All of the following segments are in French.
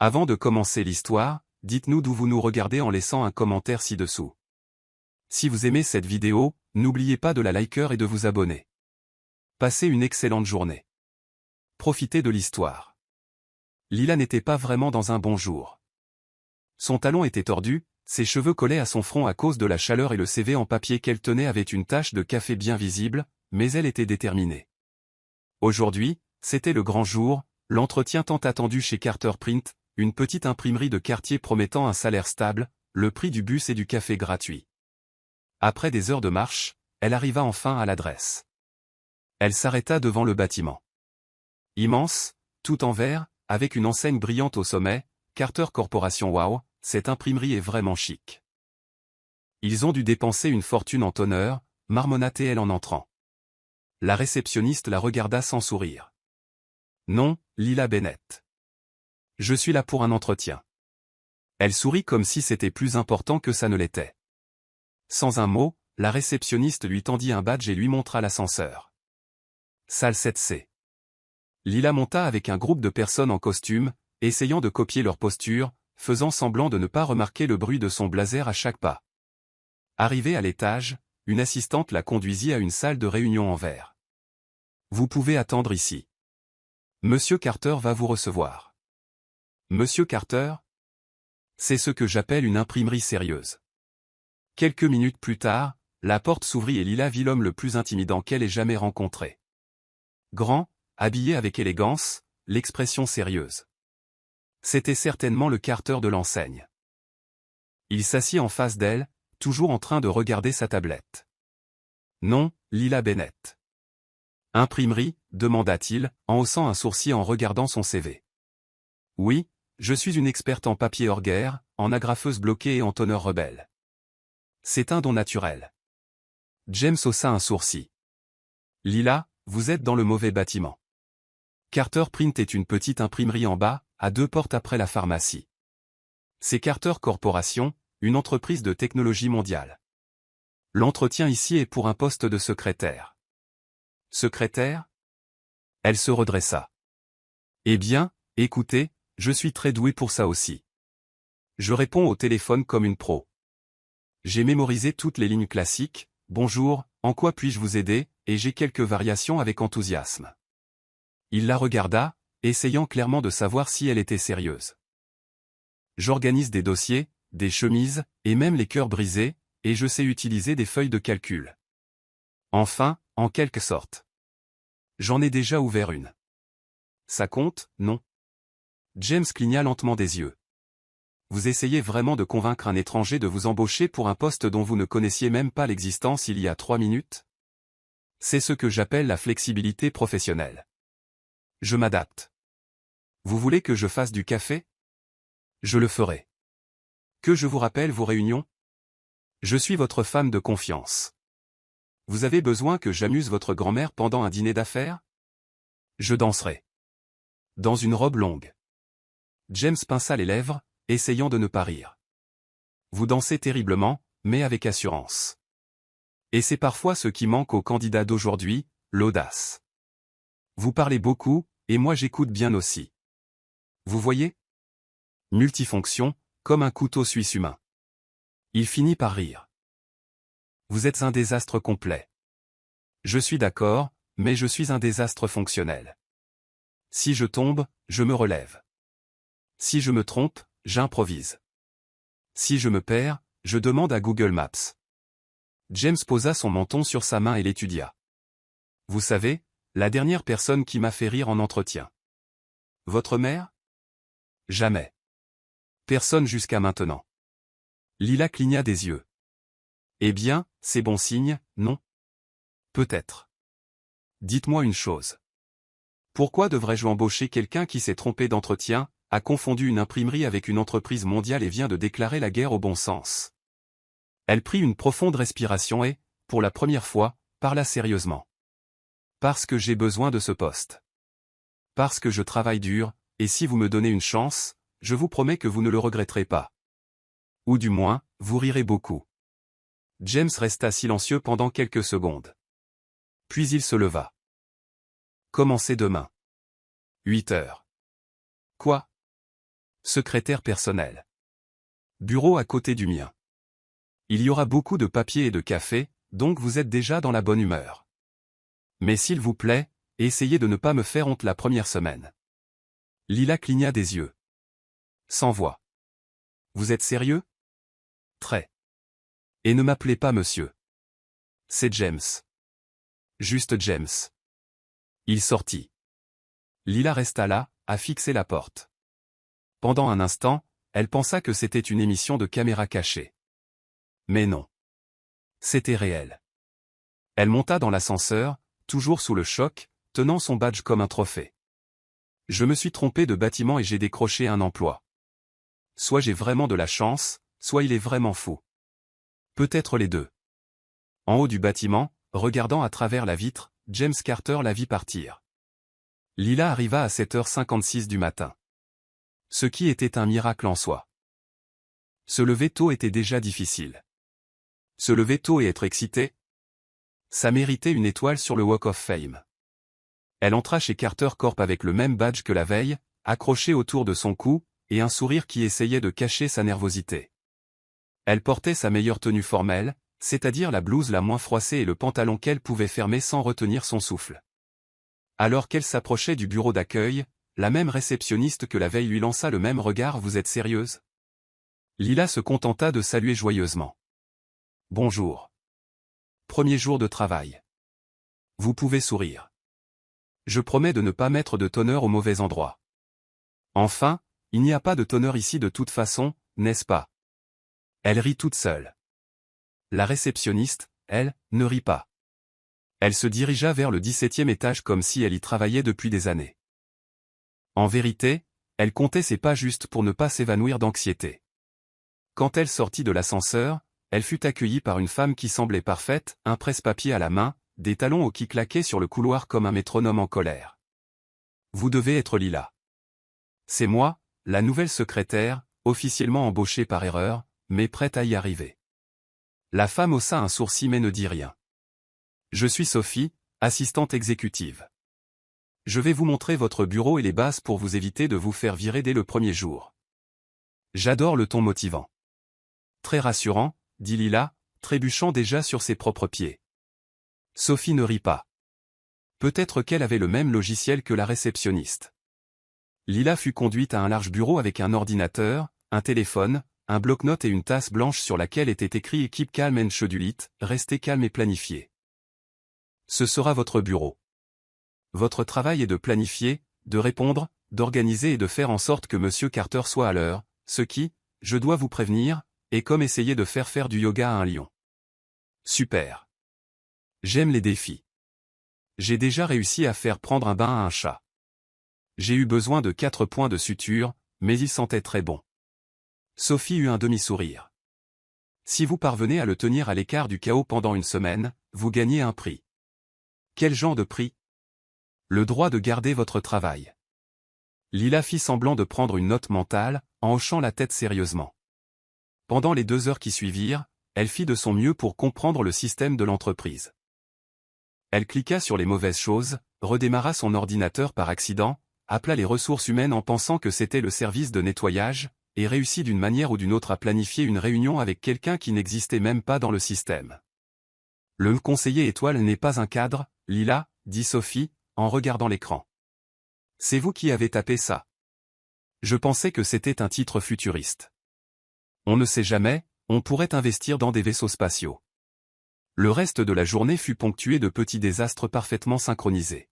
Avant de commencer l'histoire, dites-nous d'où vous nous regardez en laissant un commentaire ci-dessous. Si vous aimez cette vidéo, n'oubliez pas de la liker et de vous abonner. Passez une excellente journée. Profitez de l'histoire. Lila n'était pas vraiment dans un bon jour. Son talon était tordu, ses cheveux collaient à son front à cause de la chaleur et le CV en papier qu'elle tenait avait une tache de café bien visible, mais elle était déterminée. Aujourd'hui, c'était le grand jour, l'entretien tant attendu chez Carter Print, une petite imprimerie de quartier promettant un salaire stable, le prix du bus et du café gratuit. Après des heures de marche, elle arriva enfin à l'adresse. Elle s'arrêta devant le bâtiment. Immense, tout en verre, avec une enseigne brillante au sommet, Carter Corporation. Wow, cette imprimerie est vraiment chic. Ils ont dû dépenser une fortune en toner, marmonna-t-elle en entrant. La réceptionniste la regarda sans sourire. Non, Lila Bennett. Je suis là pour un entretien. Elle sourit comme si c'était plus important que ça ne l'était. Sans un mot, la réceptionniste lui tendit un badge et lui montra l'ascenseur. Salle 7C. Lila monta avec un groupe de personnes en costume, essayant de copier leur posture, faisant semblant de ne pas remarquer le bruit de son blazer à chaque pas. Arrivée à l'étage, une assistante la conduisit à une salle de réunion en verre. Vous pouvez attendre ici. Monsieur Carter va vous recevoir. Monsieur Carter? C'est ce que j'appelle une imprimerie sérieuse. Quelques minutes plus tard, la porte s'ouvrit et Lila vit l'homme le plus intimidant qu'elle ait jamais rencontré. Grand, habillé avec élégance, l'expression sérieuse. C'était certainement le Carter de l'enseigne. Il s'assit en face d'elle, toujours en train de regarder sa tablette. Non, Lila Bennett. Imprimerie, demanda-t-il, en haussant un sourcil en regardant son CV. Oui, je suis une experte en papier hors guerre, en agrafeuse bloquée et en toner rebelle. C'est un don naturel. James haussa un sourcil. Lila, vous êtes dans le mauvais bâtiment. Carter Print est une petite imprimerie en bas, à 2 portes après la pharmacie. C'est Carter Corporation, une entreprise de technologie mondiale. L'entretien ici est pour un poste de secrétaire. Secrétaire? Elle se redressa. Eh bien, écoutez, je suis très doué pour ça aussi. Je réponds au téléphone comme une pro. J'ai mémorisé toutes les lignes classiques, bonjour, en quoi puis-je vous aider, et j'ai quelques variations avec enthousiasme. Il la regarda, essayant clairement de savoir si elle était sérieuse. J'organise des dossiers, des chemises, et même les cœurs brisés, et je sais utiliser des feuilles de calcul. Enfin, en quelque sorte. J'en ai déjà ouvert une. Ça compte, non? James cligna lentement des yeux. Vous essayez vraiment de convaincre un étranger de vous embaucher pour un poste dont vous ne connaissiez même pas l'existence il y a 3 minutes? C'est ce que j'appelle la flexibilité professionnelle. Je m'adapte. Vous voulez que je fasse du café? Je le ferai. Que je vous rappelle vos réunions? Je suis votre femme de confiance. Vous avez besoin que j'amuse votre grand-mère pendant un dîner d'affaires? Je danserai. Dans une robe longue. James pinça les lèvres, essayant de ne pas rire. Vous dansez terriblement, mais avec assurance. Et c'est parfois ce qui manque aux candidats d'aujourd'hui, l'audace. Vous parlez beaucoup, et moi j'écoute bien aussi. Vous voyez? Multifonction, comme un couteau suisse humain. Il finit par rire. Vous êtes un désastre complet. Je suis d'accord, mais je suis un désastre fonctionnel. Si je tombe, je me relève. Si je me trompe, j'improvise. Si je me perds, je demande à Google Maps. James posa son menton sur sa main et l'étudia. Vous savez, la dernière personne qui m'a fait rire en entretien. Votre mère? Jamais. Personne jusqu'à maintenant. Lila cligna des yeux. Eh bien, c'est bon signe, non? Peut-être. Dites-moi une chose. Pourquoi devrais-je embaucher quelqu'un qui s'est trompé d'entretien, a confondu une imprimerie avec une entreprise mondiale et vient de déclarer la guerre au bon sens? Elle prit une profonde respiration et, pour la première fois, parla sérieusement. Parce que j'ai besoin de ce poste. Parce que je travaille dur, et si vous me donnez une chance, je vous promets que vous ne le regretterez pas. Ou du moins, vous rirez beaucoup. James resta silencieux pendant quelques secondes. Puis il se leva. Commencez demain. 8 heures. Quoi? Secrétaire personnel. Bureau à côté du mien. Il y aura beaucoup de papier et de café, donc vous êtes déjà dans la bonne humeur. Mais s'il vous plaît, essayez de ne pas me faire honte la première semaine. Lila cligna des yeux. Sans voix. Vous êtes sérieux? Très. Et ne m'appelez pas monsieur. C'est James. Juste James. Il sortit. Lila resta là, à fixer la porte. Pendant un instant, elle pensa que c'était une émission de caméra cachée. Mais non. C'était réel. Elle monta dans l'ascenseur, toujours sous le choc, tenant son badge comme un trophée. Je me suis trompé de bâtiment et j'ai décroché un emploi. Soit j'ai vraiment de la chance, soit il est vraiment fou. Peut-être les deux. En haut du bâtiment, regardant à travers la vitre, James Carter la vit partir. Lila arriva à 7h56 du matin. Ce qui était un miracle en soi. Se lever tôt était déjà difficile. Se lever tôt et être excité? Ça méritait une étoile sur le Walk of Fame. Elle entra chez Carter Corp avec le même badge que la veille, accroché autour de son cou, et un sourire qui essayait de cacher sa nervosité. Elle portait sa meilleure tenue formelle, c'est-à-dire la blouse la moins froissée et le pantalon qu'elle pouvait fermer sans retenir son souffle. Alors qu'elle s'approchait du bureau d'accueil, la même réceptionniste que la veille lui lança le même regard. Vous êtes sérieuse? Lila se contenta de saluer joyeusement. Bonjour. Premier jour de travail. Vous pouvez sourire. Je promets de ne pas mettre de toner au mauvais endroit. Enfin, il n'y a pas de toner ici de toute façon, n'est-ce pas? Elle rit toute seule. La réceptionniste, elle, ne rit pas. Elle se dirigea vers le 17e étage comme si elle y travaillait depuis des années. En vérité, elle comptait ses pas juste pour ne pas s'évanouir d'anxiété. Quand elle sortit de l'ascenseur, elle fut accueillie par une femme qui semblait parfaite, un presse-papier à la main, des talons hauts qui claquaient sur le couloir comme un métronome en colère. Vous devez être Lila. C'est moi, la nouvelle secrétaire, officiellement embauchée par erreur, mais prête à y arriver. La femme haussa un sourcil mais ne dit rien. Je suis Sophie, assistante exécutive. Je vais vous montrer votre bureau et les bases pour vous éviter de vous faire virer dès le premier jour. J'adore le ton motivant. Très rassurant, dit Lila, trébuchant déjà sur ses propres pieds. Sophie ne rit pas. Peut-être qu'elle avait le même logiciel que la réceptionniste. Lila fut conduite à un large bureau avec un ordinateur, un téléphone, un bloc-notes et une tasse blanche sur laquelle était écrit « Keep calm and schedule it », restez calme et planifié. Ce sera votre bureau. Votre travail est de planifier, de répondre, d'organiser et de faire en sorte que Monsieur Carter soit à l'heure, ce qui, je dois vous prévenir, est comme essayer de faire du yoga à un lion. Super. J'aime les défis. J'ai déjà réussi à faire prendre un bain à un chat. J'ai eu besoin de 4 points de suture, mais il sentait très bon. Sophie eut un demi-sourire. Si vous parvenez à le tenir à l'écart du chaos pendant une semaine, vous gagnez un prix. Quel genre de prix? Le droit de garder votre travail. Lila fit semblant de prendre une note mentale, en hochant la tête sérieusement. Pendant les 2 heures qui suivirent, elle fit de son mieux pour comprendre le système de l'entreprise. Elle cliqua sur les mauvaises choses, redémarra son ordinateur par accident, appela les ressources humaines en pensant que c'était le service de nettoyage, et réussit d'une manière ou d'une autre à planifier une réunion avec quelqu'un qui n'existait même pas dans le système. Le conseiller étoile n'est pas un cadre, Lila, dit Sophie, en regardant l'écran. C'est vous qui avez tapé ça. Je pensais que c'était un titre futuriste. On ne sait jamais, on pourrait investir dans des vaisseaux spatiaux. Le reste de la journée fut ponctué de petits désastres parfaitement synchronisés.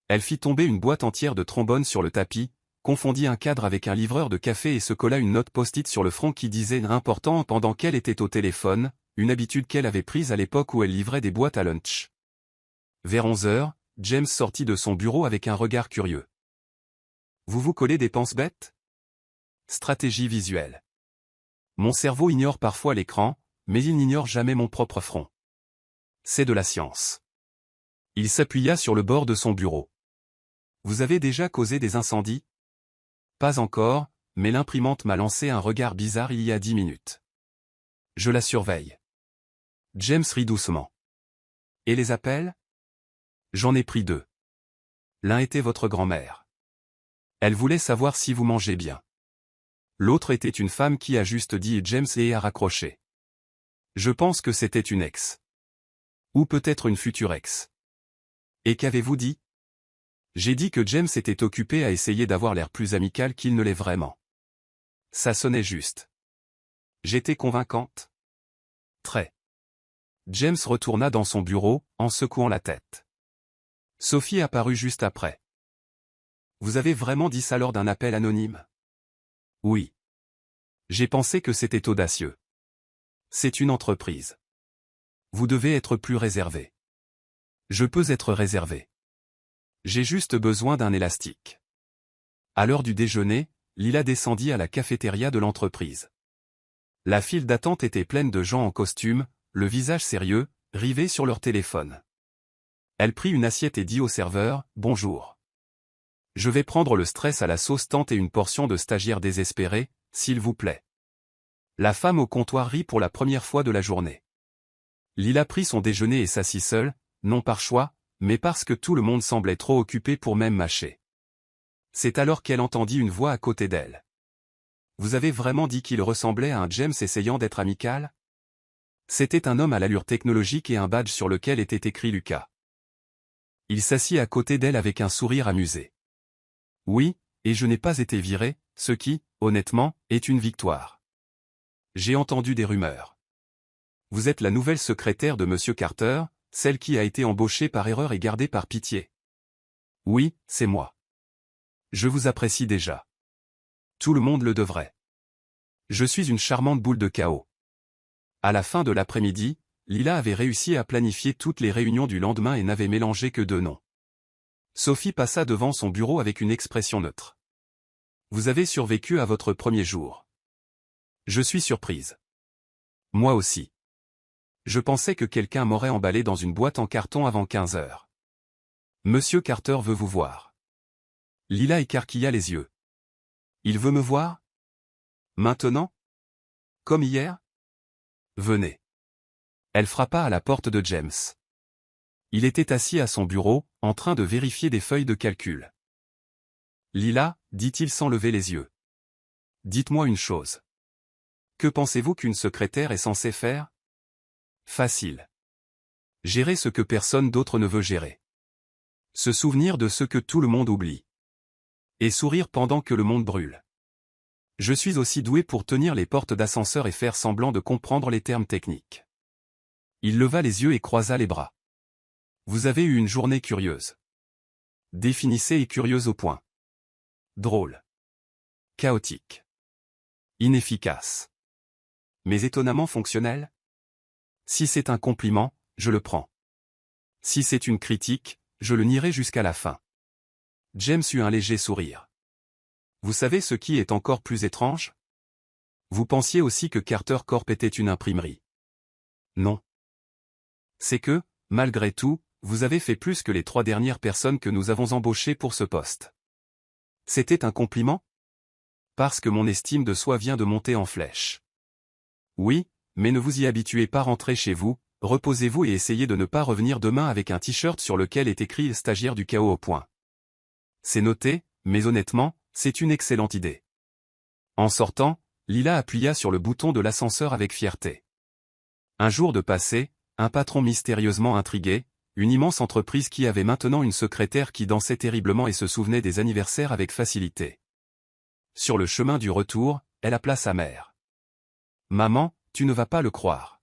Elle fit tomber une boîte entière de trombones sur le tapis, confondit un cadre avec un livreur de café et se colla une note post-it sur le front qui disait « important » pendant qu'elle était au téléphone, une habitude qu'elle avait prise à l'époque où elle livrait des boîtes à lunch. Vers 11h, James sortit de son bureau avec un regard curieux. « Vous vous collez des pense-bêtes » Stratégie visuelle. Mon cerveau ignore parfois l'écran, mais il n'ignore jamais mon propre front. C'est de la science. Il s'appuya sur le bord de son bureau. Vous avez déjà causé des incendies? Pas encore, mais l'imprimante m'a lancé un regard bizarre il y a 10 minutes. Je la surveille. James rit doucement. Et les appels? J'en ai pris 2. L'un était votre grand-mère. Elle voulait savoir si vous mangez bien. L'autre était une femme qui a juste dit James et a raccroché. Je pense que c'était une ex. Ou peut-être une future ex. Et qu'avez-vous dit? J'ai dit que James était occupé à essayer d'avoir l'air plus amical qu'il ne l'est vraiment. Ça sonnait juste. J'étais convaincante? Très. James retourna dans son bureau, en secouant la tête. Sophie apparut juste après. Vous avez vraiment dit ça lors d'un appel anonyme? Oui. J'ai pensé que c'était audacieux. C'est une entreprise. Vous devez être plus réservé. Je peux être réservé. J'ai juste besoin d'un élastique. À l'heure du déjeuner, Lila descendit à la cafétéria de l'entreprise. La file d'attente était pleine de gens en costume, le visage sérieux, rivés sur leur téléphone. Elle prit une assiette et dit au serveur, « Bonjour. Je vais prendre le stress à la sauce tante et une portion de stagiaire désespéré, s'il vous plaît. » La femme au comptoir rit pour la première fois de la journée. Lila prit son déjeuner et s'assit seule, non par choix, mais parce que tout le monde semblait trop occupé pour même mâcher. C'est alors qu'elle entendit une voix à côté d'elle. « Vous avez vraiment dit qu'il ressemblait à un James essayant d'être amical ?» C'était un homme à l'allure technologique et un badge sur lequel était écrit Lucas. Il s'assit à côté d'elle avec un sourire amusé. « Oui, et je n'ai pas été viré, ce qui, honnêtement, est une victoire. J'ai entendu des rumeurs. Vous êtes la nouvelle secrétaire de Monsieur Carter, celle qui a été embauchée par erreur et gardée par pitié. » Oui, c'est moi. Je vous apprécie déjà. Tout le monde le devrait. Je suis une charmante boule de chaos. À la fin de l'après-midi, Lila avait réussi à planifier toutes les réunions du lendemain et n'avait mélangé que 2 noms. Sophie passa devant son bureau avec une expression neutre. Vous avez survécu à votre premier jour. Je suis surprise. Moi aussi. Je pensais que quelqu'un m'aurait emballé dans une boîte en carton avant 15 heures. Monsieur Carter veut vous voir. Lila écarquilla les yeux. Il veut me voir? Maintenant? Comme hier? Venez. Elle frappa à la porte de James. Il était assis à son bureau, en train de vérifier des feuilles de calcul. Lila, dit-il sans lever les yeux. Dites-moi une chose. Que pensez-vous qu'une secrétaire est censée faire? Facile. Gérer ce que personne d'autre ne veut gérer. Se souvenir de ce que tout le monde oublie. Et sourire pendant que le monde brûle. Je suis aussi doué pour tenir les portes d'ascenseur et faire semblant de comprendre les termes techniques. Il leva les yeux et croisa les bras. Vous avez eu une journée curieuse. Définissez et curieuse au point. Drôle. Chaotique. Inefficace. Mais étonnamment fonctionnel? Si c'est un compliment, je le prends. Si c'est une critique, je le nierai jusqu'à la fin. James eut un léger sourire. Vous savez ce qui est encore plus étrange? Vous pensiez aussi que Carter Corp était une imprimerie. Non. C'est que, malgré tout, vous avez fait plus que les 3 dernières personnes que nous avons embauchées pour ce poste. C'était un compliment? Parce que mon estime de soi vient de monter en flèche. Oui, mais ne vous y habituez pas, rentrez chez vous, reposez-vous et essayez de ne pas revenir demain avec un t-shirt sur lequel est écrit « Stagiaire du chaos » au point. C'est noté, mais honnêtement, c'est une excellente idée. En sortant, Lila appuya sur le bouton de l'ascenseur avec fierté. Un jour de passé, un patron mystérieusement intrigué, une immense entreprise qui avait maintenant une secrétaire qui dansait terriblement et se souvenait des anniversaires avec facilité. Sur le chemin du retour, elle appela sa mère. « Maman, tu ne vas pas le croire.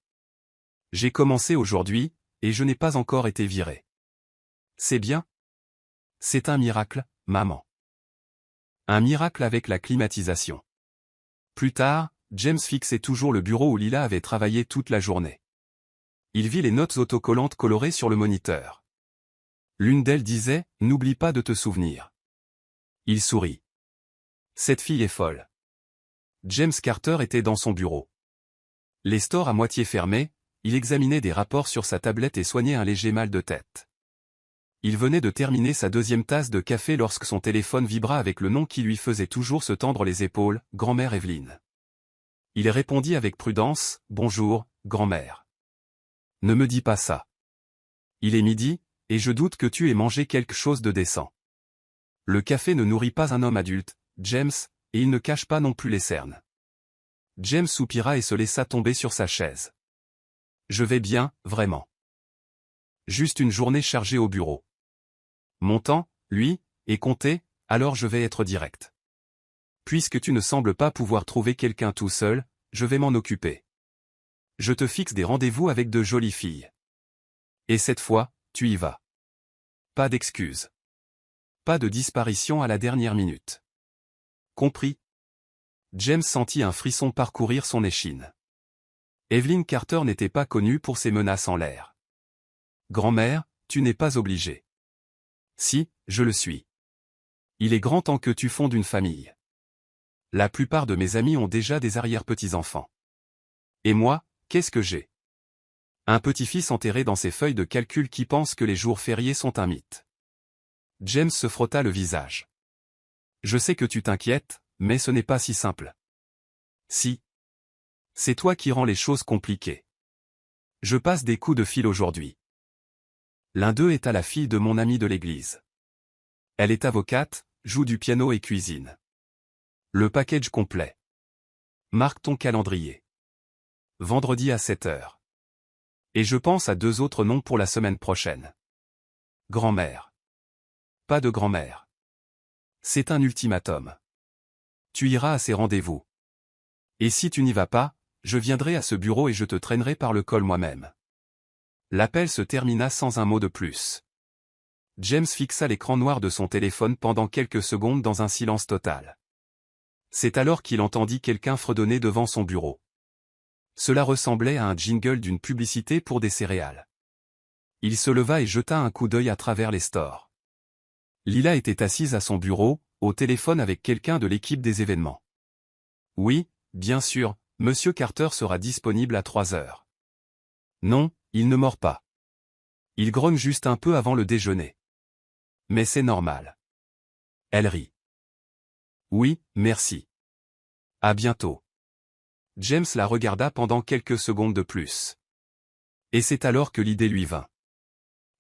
J'ai commencé aujourd'hui, et je n'ai pas encore été viré. C'est bien? C'est un miracle, maman. Un miracle avec la climatisation. » Plus tard, James fixait toujours le bureau où Lila avait travaillé toute la journée. Il vit les notes autocollantes colorées sur le moniteur. L'une d'elles disait « N'oublie pas de te souvenir. » Il sourit. Cette fille est folle. James Carter était dans son bureau. Les stores à moitié fermés, il examinait des rapports sur sa tablette et soignait un léger mal de tête. Il venait de terminer sa 2e tasse de café lorsque son téléphone vibra avec le nom qui lui faisait toujours se tendre les épaules, grand-mère Evelyne. Il répondit avec prudence, « Bonjour, grand-mère. Ne me dis pas ça. Il est midi, et je doute que tu aies mangé quelque chose de décent. Le café ne nourrit pas un homme adulte, James, et il ne cache pas non plus les cernes. James soupira et se laissa tomber sur sa chaise. Je vais bien, vraiment. Juste une journée chargée au bureau. Mon temps, lui, est compté, alors je vais être direct. Puisque tu ne sembles pas pouvoir trouver quelqu'un tout seul, je vais m'en occuper. Je te fixe des rendez-vous avec de jolies filles. Et cette fois, tu y vas. Pas d'excuses. Pas de disparition à la dernière minute. Compris? James sentit un frisson parcourir son échine. Evelyn Carter n'était pas connue pour ses menaces en l'air. Grand-mère, tu n'es pas obligée. Si, je le suis. Il est grand temps que tu fondes une famille. La plupart de mes amis ont déjà des arrière-petits-enfants. Et moi, qu'est-ce que j'ai? Un petit-fils enterré dans ses feuilles de calcul qui pense que les jours fériés sont un mythe. James se frotta le visage. Je sais que tu t'inquiètes, mais ce n'est pas si simple. Si. C'est toi qui rends les choses compliquées. Je passe des coups de fil aujourd'hui. L'un d'eux est à la fille de mon ami de l'église. Elle est avocate, joue du piano et cuisine. Le package complet. Marque ton calendrier. Vendredi à 7 heures. Et je pense à 2 autres noms pour la semaine prochaine. Grand-mère. Pas de grand-mère. C'est un ultimatum. Tu iras à ces rendez-vous. Et si tu n'y vas pas, je viendrai à ce bureau et je te traînerai par le col moi-même. L'appel se termina sans un mot de plus. James fixa l'écran noir de son téléphone pendant quelques secondes dans un silence total. C'est alors qu'il entendit quelqu'un fredonner devant son bureau. Cela ressemblait à un jingle d'une publicité pour des céréales. Il se leva et jeta un coup d'œil à travers les stores. Lila était assise à son bureau, au téléphone avec quelqu'un de l'équipe des événements. Oui, bien sûr, Monsieur Carter sera disponible à 3 heures. Non, il ne mord pas. Il grogne juste un peu avant le déjeuner. Mais c'est normal. Elle rit. Oui, merci. À bientôt. James la regarda pendant quelques secondes de plus. Et c'est alors que l'idée lui vint.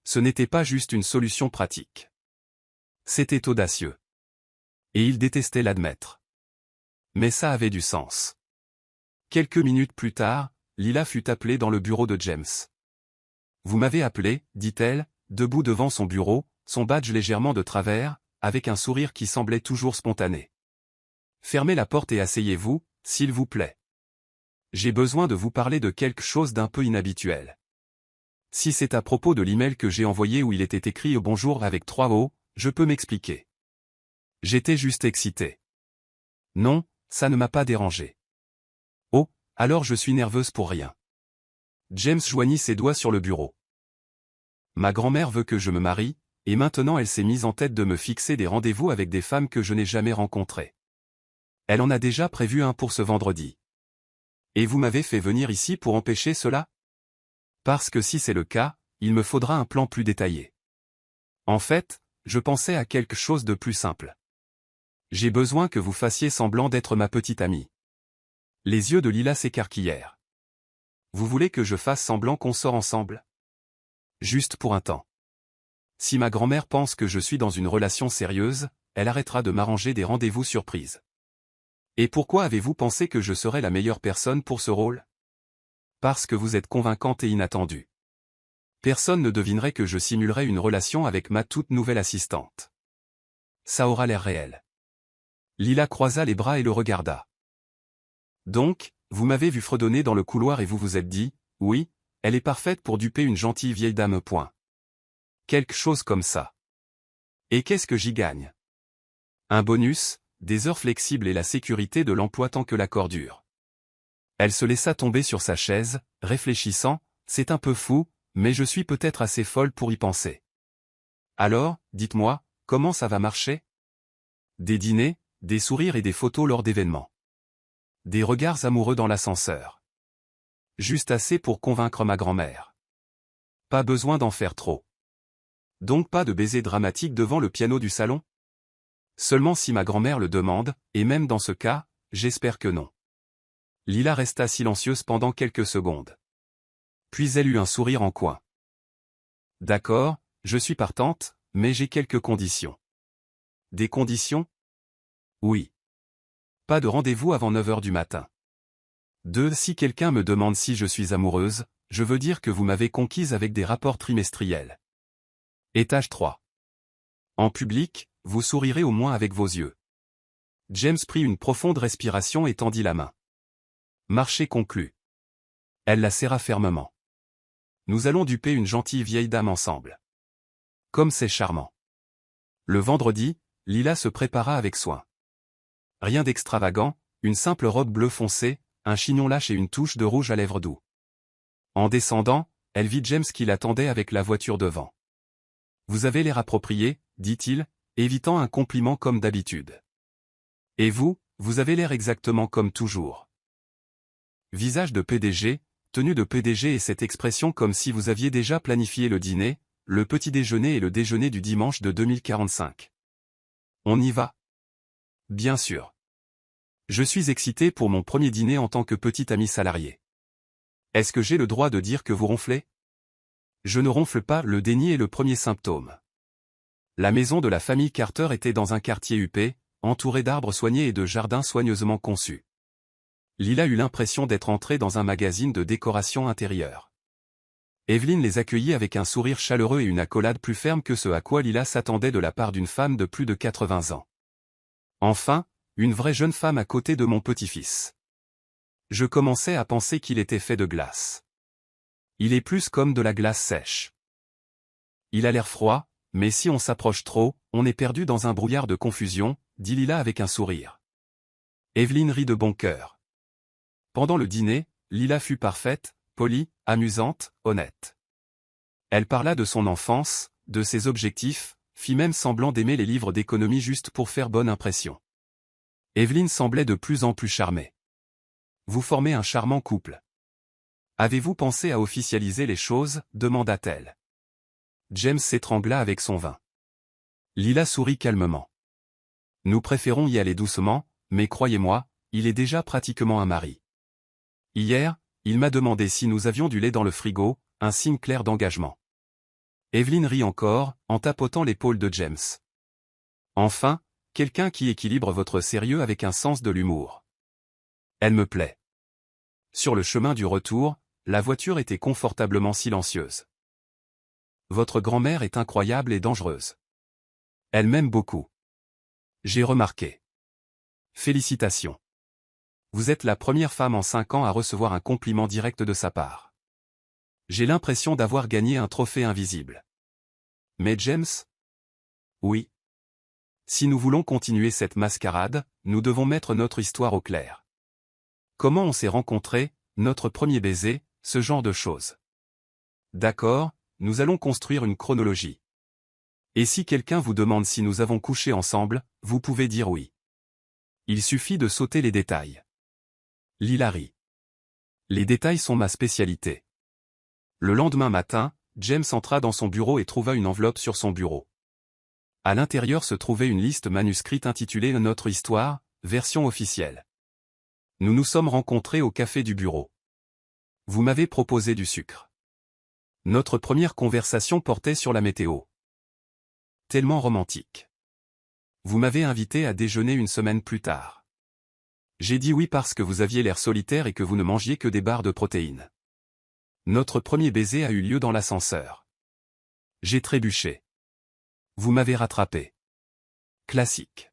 Ce n'était pas juste une solution pratique. C'était audacieux. Et il détestait l'admettre. Mais ça avait du sens. Quelques minutes plus tard, Lila fut appelée dans le bureau de James. Vous m'avez appelé, dit-elle, debout devant son bureau, son badge légèrement de travers, avec un sourire qui semblait toujours spontané. Fermez la porte et asseyez-vous, s'il vous plaît. J'ai besoin de vous parler de quelque chose d'un peu inhabituel. Si c'est à propos de l'email que j'ai envoyé où il était écrit bonjour avec 3 O, je peux m'expliquer. J'étais juste excité. Non, ça ne m'a pas dérangé. Oh, alors je suis nerveuse pour rien. James joignit ses doigts sur le bureau. Ma grand-mère veut que je me marie, et maintenant elle s'est mise en tête de me fixer des rendez-vous avec des femmes que je n'ai jamais rencontrées. Elle en a déjà prévu un pour ce vendredi. Et vous m'avez fait venir ici pour empêcher cela? Parce que si c'est le cas, il me faudra un plan plus détaillé. En fait, je pensais à quelque chose de plus simple. J'ai besoin que vous fassiez semblant d'être ma petite amie. Les yeux de Lila s'écarquillèrent. Vous voulez que je fasse semblant qu'on sort ensemble? Juste pour un temps. Si ma grand-mère pense que je suis dans une relation sérieuse, elle arrêtera de m'arranger des rendez-vous surprises. Et pourquoi avez-vous pensé que je serais la meilleure personne pour ce rôle? Parce que vous êtes convaincante et inattendue. Personne ne devinerait que je simulerais une relation avec ma toute nouvelle assistante. Ça aura l'air réel. Lila croisa les bras et le regarda. Donc, vous m'avez vu fredonner dans le couloir et vous vous êtes dit, oui, elle est parfaite pour duper une gentille vieille dame. Point. Quelque chose comme ça. Et qu'est-ce que j'y gagne? Un bonus, des heures flexibles et la sécurité de l'emploi tant que l'accord dure. Elle se laissa tomber sur sa chaise, réfléchissant, c'est un peu fou, mais je suis peut-être assez folle pour y penser. Alors, dites-moi, comment ça va marcher? Des dîners, des sourires et des photos lors d'événements. Des regards amoureux dans l'ascenseur. Juste assez pour convaincre ma grand-mère. Pas besoin d'en faire trop. Donc pas de baiser dramatique devant le piano du salon? Seulement si ma grand-mère le demande, et même dans ce cas, j'espère que non. Lila resta silencieuse pendant quelques secondes. Puis elle eut un sourire en coin. D'accord, je suis partante, mais j'ai quelques conditions. Des conditions? Oui. Pas de rendez-vous avant 9 heures du matin. 2. Si quelqu'un me demande si je suis amoureuse, je veux dire que vous m'avez conquise avec des rapports trimestriels. Étage 3. En public, vous sourirez au moins avec vos yeux. James prit une profonde respiration et tendit la main. Marché conclu. Elle la serra fermement. Nous allons duper une gentille vieille dame ensemble. Comme c'est charmant. Le vendredi, Lila se prépara avec soin. Rien d'extravagant, une simple robe bleu foncé, un chignon lâche et une touche de rouge à lèvres doux. En descendant, elle vit James qui l'attendait avec la voiture devant. « Vous avez l'air approprié, dit-il, évitant un compliment comme d'habitude. Et vous, vous avez l'air exactement comme toujours. » Visage de PDG, tenue de PDG et cette expression comme si vous aviez déjà planifié le dîner, le petit déjeuner et le déjeuner du dimanche de 2045. On y va? Bien sûr. Je suis excité pour mon premier dîner en tant que petit ami salarié. Est-ce que j'ai le droit de dire que vous ronflez? Je ne ronfle pas, le déni est le premier symptôme. La maison de la famille Carter était dans un quartier huppé, entouré d'arbres soignés et de jardins soigneusement conçus. Lila eut l'impression d'être entrée dans un magazine de décoration intérieure. Evelyn les accueillit avec un sourire chaleureux et une accolade plus ferme que ce à quoi Lila s'attendait de la part d'une femme de plus de 80 ans. Enfin, une vraie jeune femme à côté de mon petit-fils. Je commençais à penser qu'il était fait de glace. Il est plus comme de la glace sèche. Il a l'air froid, mais si on s'approche trop, on est perdu dans un brouillard de confusion, dit Lila avec un sourire. Evelyn rit de bon cœur. Pendant le dîner, Lila fut parfaite, polie, amusante, honnête. Elle parla de son enfance, de ses objectifs, fit même semblant d'aimer les livres d'économie juste pour faire bonne impression. Evelyn semblait de plus en plus charmée. Vous formez un charmant couple. Avez-vous pensé à officialiser les choses, demanda-t-elle. James s'étrangla avec son vin. Lila sourit calmement. Nous préférons y aller doucement, mais croyez-moi, il est déjà pratiquement un mari. Hier, il m'a demandé si nous avions du lait dans le frigo, un signe clair d'engagement. Evelyn rit encore, en tapotant l'épaule de James. Enfin, quelqu'un qui équilibre votre sérieux avec un sens de l'humour. Elle me plaît. Sur le chemin du retour, la voiture était confortablement silencieuse. Votre grand-mère est incroyable et dangereuse. Elle m'aime beaucoup. J'ai remarqué. Félicitations. Vous êtes la première femme en 5 ans à recevoir un compliment direct de sa part. J'ai l'impression d'avoir gagné un trophée invisible. Mais James? Oui. Si nous voulons continuer cette mascarade, nous devons mettre notre histoire au clair. Comment on s'est rencontrés, notre premier baiser, ce genre de choses. D'accord, nous allons construire une chronologie. Et si quelqu'un vous demande si nous avons couché ensemble, vous pouvez dire oui. Il suffit de sauter les détails. Lila rit. Les détails sont ma spécialité. Le lendemain matin, James entra dans son bureau et trouva une enveloppe sur son bureau. À l'intérieur se trouvait une liste manuscrite intitulée « Notre histoire », version officielle. Nous nous sommes rencontrés au café du bureau. Vous m'avez proposé du sucre. Notre première conversation portait sur la météo. Tellement romantique. Vous m'avez invité à déjeuner une semaine plus tard. J'ai dit oui parce que vous aviez l'air solitaire et que vous ne mangiez que des barres de protéines. Notre premier baiser a eu lieu dans l'ascenseur. J'ai trébuché. Vous m'avez rattrapé. Classique.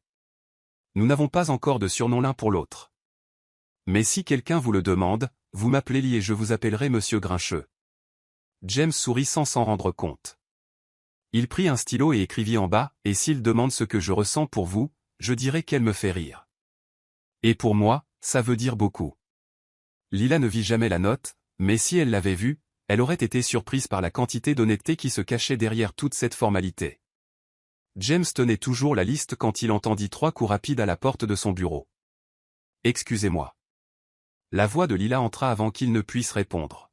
Nous n'avons pas encore de surnom l'un pour l'autre. Mais si quelqu'un vous le demande, vous m'appelez Lee et je vous appellerai Monsieur Grincheux. James sourit sans s'en rendre compte. Il prit un stylo et écrivit en bas, et s'il demande ce que je ressens pour vous, je dirai qu'elle me fait rire. Et pour moi, ça veut dire beaucoup. Lila ne vit jamais la note, mais si elle l'avait vue, elle aurait été surprise par la quantité d'honnêteté qui se cachait derrière toute cette formalité. James tenait toujours la liste quand il entendit 3 coups rapides à la porte de son bureau. « Excusez-moi. » La voix de Lila entra avant qu'il ne puisse répondre.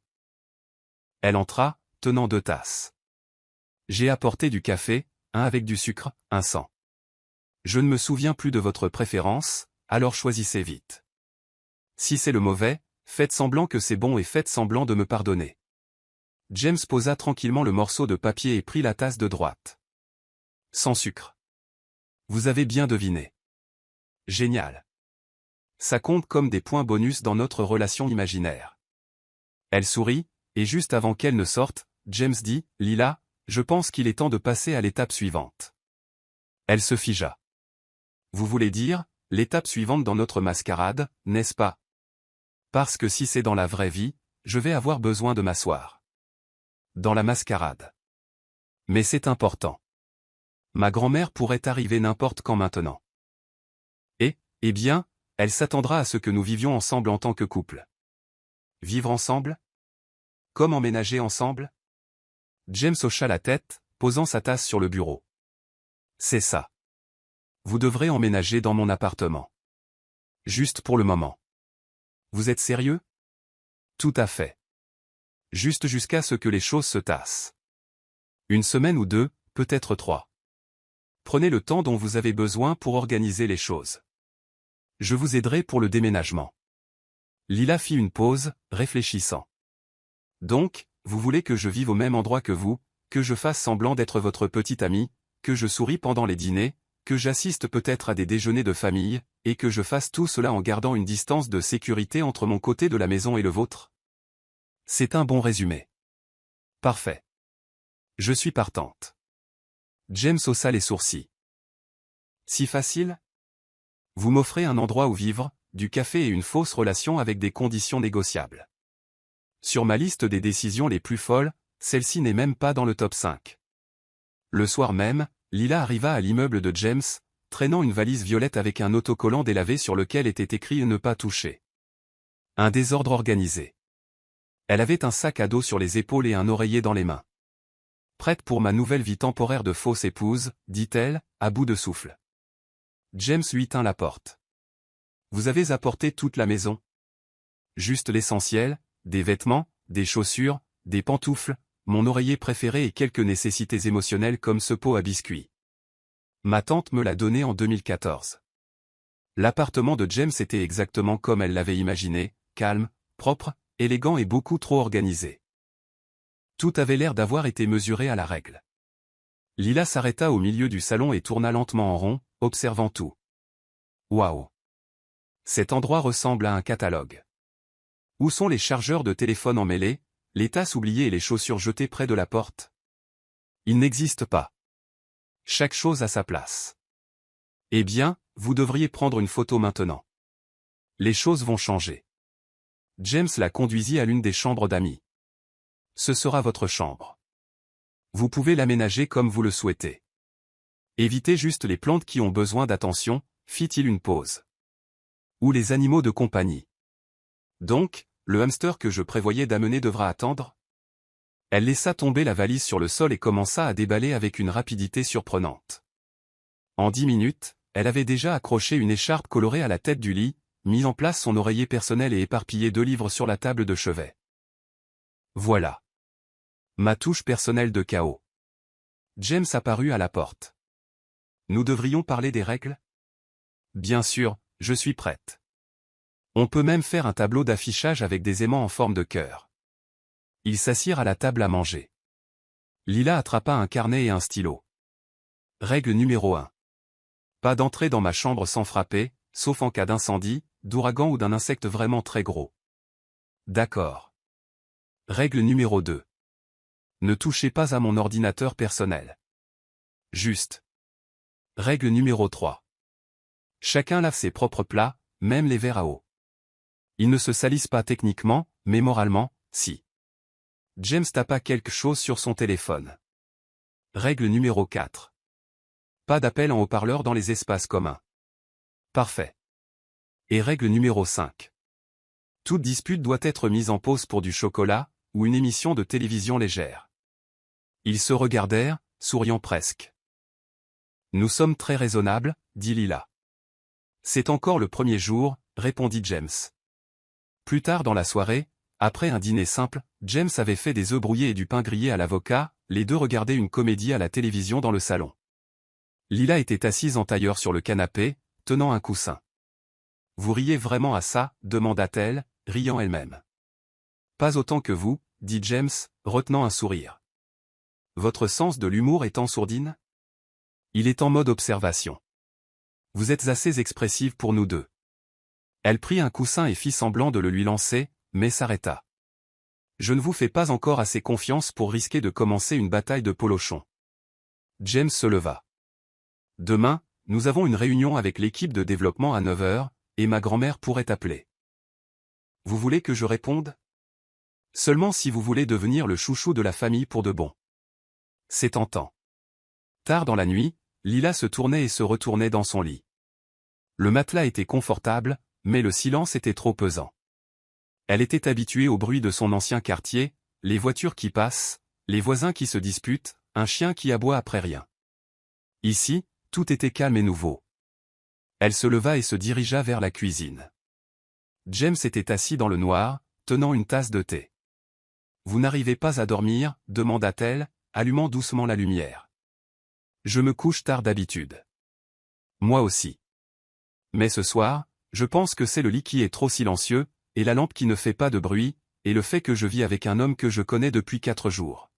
Elle entra, tenant 2 tasses. « J'ai apporté du café, un avec du sucre, un sans. Je ne me souviens plus de votre préférence, alors choisissez vite. Si c'est le mauvais, faites semblant que c'est bon et faites semblant de me pardonner. » James posa tranquillement le morceau de papier et prit la tasse de droite. Sans sucre. Vous avez bien deviné. Génial. Ça compte comme des points bonus dans notre relation imaginaire. Elle sourit, et juste avant qu'elle ne sorte, James dit, « Lila, je pense qu'il est temps de passer à l'étape suivante. » Elle se figea. « Vous voulez dire, l'étape suivante dans notre mascarade, n'est-ce pas? Parce que si c'est dans la vraie vie, je vais avoir besoin de m'asseoir. Dans la mascarade. Mais c'est important. Ma grand-mère pourrait arriver n'importe quand maintenant. Et, eh bien, elle s'attendra à ce que nous vivions ensemble en tant que couple. Vivre ensemble? Comme emménager ensemble? » James hocha la tête, posant sa tasse sur le bureau. « C'est ça. Vous devrez emménager dans mon appartement. Juste pour le moment. Vous êtes sérieux? » Tout à fait. Juste jusqu'à ce que les choses se tassent. Une semaine ou 2, peut-être 3. Prenez le temps dont vous avez besoin pour organiser les choses. Je vous aiderai pour le déménagement. Lila fit une pause, réfléchissant. Donc, vous voulez que je vive au même endroit que vous, que je fasse semblant d'être votre petite amie, que je souris pendant les dîners, que j'assiste peut-être à des déjeuners de famille, et que je fasse tout cela en gardant une distance de sécurité entre mon côté de la maison et le vôtre? C'est un bon résumé. Parfait. Je suis partante. James haussa les sourcils. Si facile? Vous m'offrez un endroit où vivre, du café et une fausse relation avec des conditions négociables. Sur ma liste des décisions les plus folles, celle-ci n'est même pas dans le top 5. Le soir même, Lila arriva à l'immeuble de James, traînant une valise violette avec un autocollant délavé sur lequel était écrit « Ne pas toucher ». Un désordre organisé. Elle avait un sac à dos sur les épaules et un oreiller dans les mains. « Prête pour ma nouvelle vie temporaire de fausse épouse », dit-elle, à bout de souffle. James lui tint la porte. « Vous avez apporté toute la maison? » Juste l'essentiel, des vêtements, des chaussures, des pantoufles, mon oreiller préféré et quelques nécessités émotionnelles comme ce pot à biscuits. Ma tante me l'a donné en 2014. L'appartement de James était exactement comme elle l'avait imaginé, calme, propre, élégant et beaucoup trop organisé. Tout avait l'air d'avoir été mesuré à la règle. Lila s'arrêta au milieu du salon et tourna lentement en rond, observant tout. Waouh! Cet endroit ressemble à un catalogue. Où sont les chargeurs de téléphone emmêlés, les tasses oubliées et les chaussures jetées près de la porte? Ils n'existent pas. Chaque chose à sa place. Eh bien, vous devriez prendre une photo maintenant. Les choses vont changer. James la conduisit à l'une des chambres d'amis. Ce sera votre chambre. Vous pouvez l'aménager comme vous le souhaitez. Évitez juste les plantes qui ont besoin d'attention, fit-il une pause. Ou les animaux de compagnie. Donc, le hamster que je prévoyais d'amener devra attendre? Elle laissa tomber la valise sur le sol et commença à déballer avec une rapidité surprenante. En 10 minutes, elle avait déjà accroché une écharpe colorée à la tête du lit, mis en place son oreiller personnel et éparpillé 2 livres sur la table de chevet. Voilà. Ma touche personnelle de chaos. James apparut à la porte. Nous devrions parler des règles? Bien sûr, je suis prête. On peut même faire un tableau d'affichage avec des aimants en forme de cœur. Ils s'assirent à la table à manger. Lila attrapa un carnet et un stylo. Règle numéro 1. Pas d'entrer dans ma chambre sans frapper, sauf en cas d'incendie, d'ouragan ou d'un insecte vraiment très gros. D'accord. Règle numéro 2. Ne touchez pas à mon ordinateur personnel. Juste. Règle numéro 3. Chacun lave ses propres plats, même les verres à eau. Ils ne se salissent pas techniquement, mais moralement, si. James tapa quelque chose sur son téléphone. Règle numéro 4. Pas d'appel en haut-parleur dans les espaces communs. Parfait. Et règle numéro 5. Toute dispute doit être mise en pause pour du chocolat, ou une émission de télévision légère. Ils se regardèrent, souriant presque. Nous sommes très raisonnables, dit Lila. C'est encore le premier jour, répondit James. Plus tard dans la soirée, après un dîner simple, James avait fait des œufs brouillés et du pain grillé à l'avocat, les deux regardaient une comédie à la télévision dans le salon. Lila était assise en tailleur sur le canapé, tenant un coussin. « Vous riez vraiment à ça ?» demanda-t-elle, riant elle-même. « Pas autant que vous, » dit James, retenant un sourire. « Votre sens de l'humour est en sourdine ? Il est en mode observation. Vous êtes assez expressive pour nous deux. Elle prit un coussin et fit semblant de le lui lancer, mais s'arrêta. Je ne vous fais pas encore assez confiance pour risquer de commencer une bataille de polochons. James se leva. Demain, nous avons une réunion avec l'équipe de développement à 9 heures, et ma grand-mère pourrait appeler. Vous voulez que je réponde? Seulement si vous voulez devenir le chouchou de la famille pour de bon. C'est tentant. Tard dans la nuit, Lila se tournait et se retournait dans son lit. Le matelas était confortable, mais le silence était trop pesant. Elle était habituée au bruit de son ancien quartier, les voitures qui passent, les voisins qui se disputent, un chien qui aboie après rien. Ici, tout était calme et nouveau. Elle se leva et se dirigea vers la cuisine. James était assis dans le noir, tenant une tasse de thé. « Vous n'arrivez pas à dormir ?» demanda-t-elle, allumant doucement la lumière. « Je me couche tard d'habitude. »« Moi aussi. Mais ce soir, je pense que c'est le lit qui est trop silencieux, et la lampe qui ne fait pas de bruit, et le fait que je vis avec un homme que je connais depuis 4 jours. »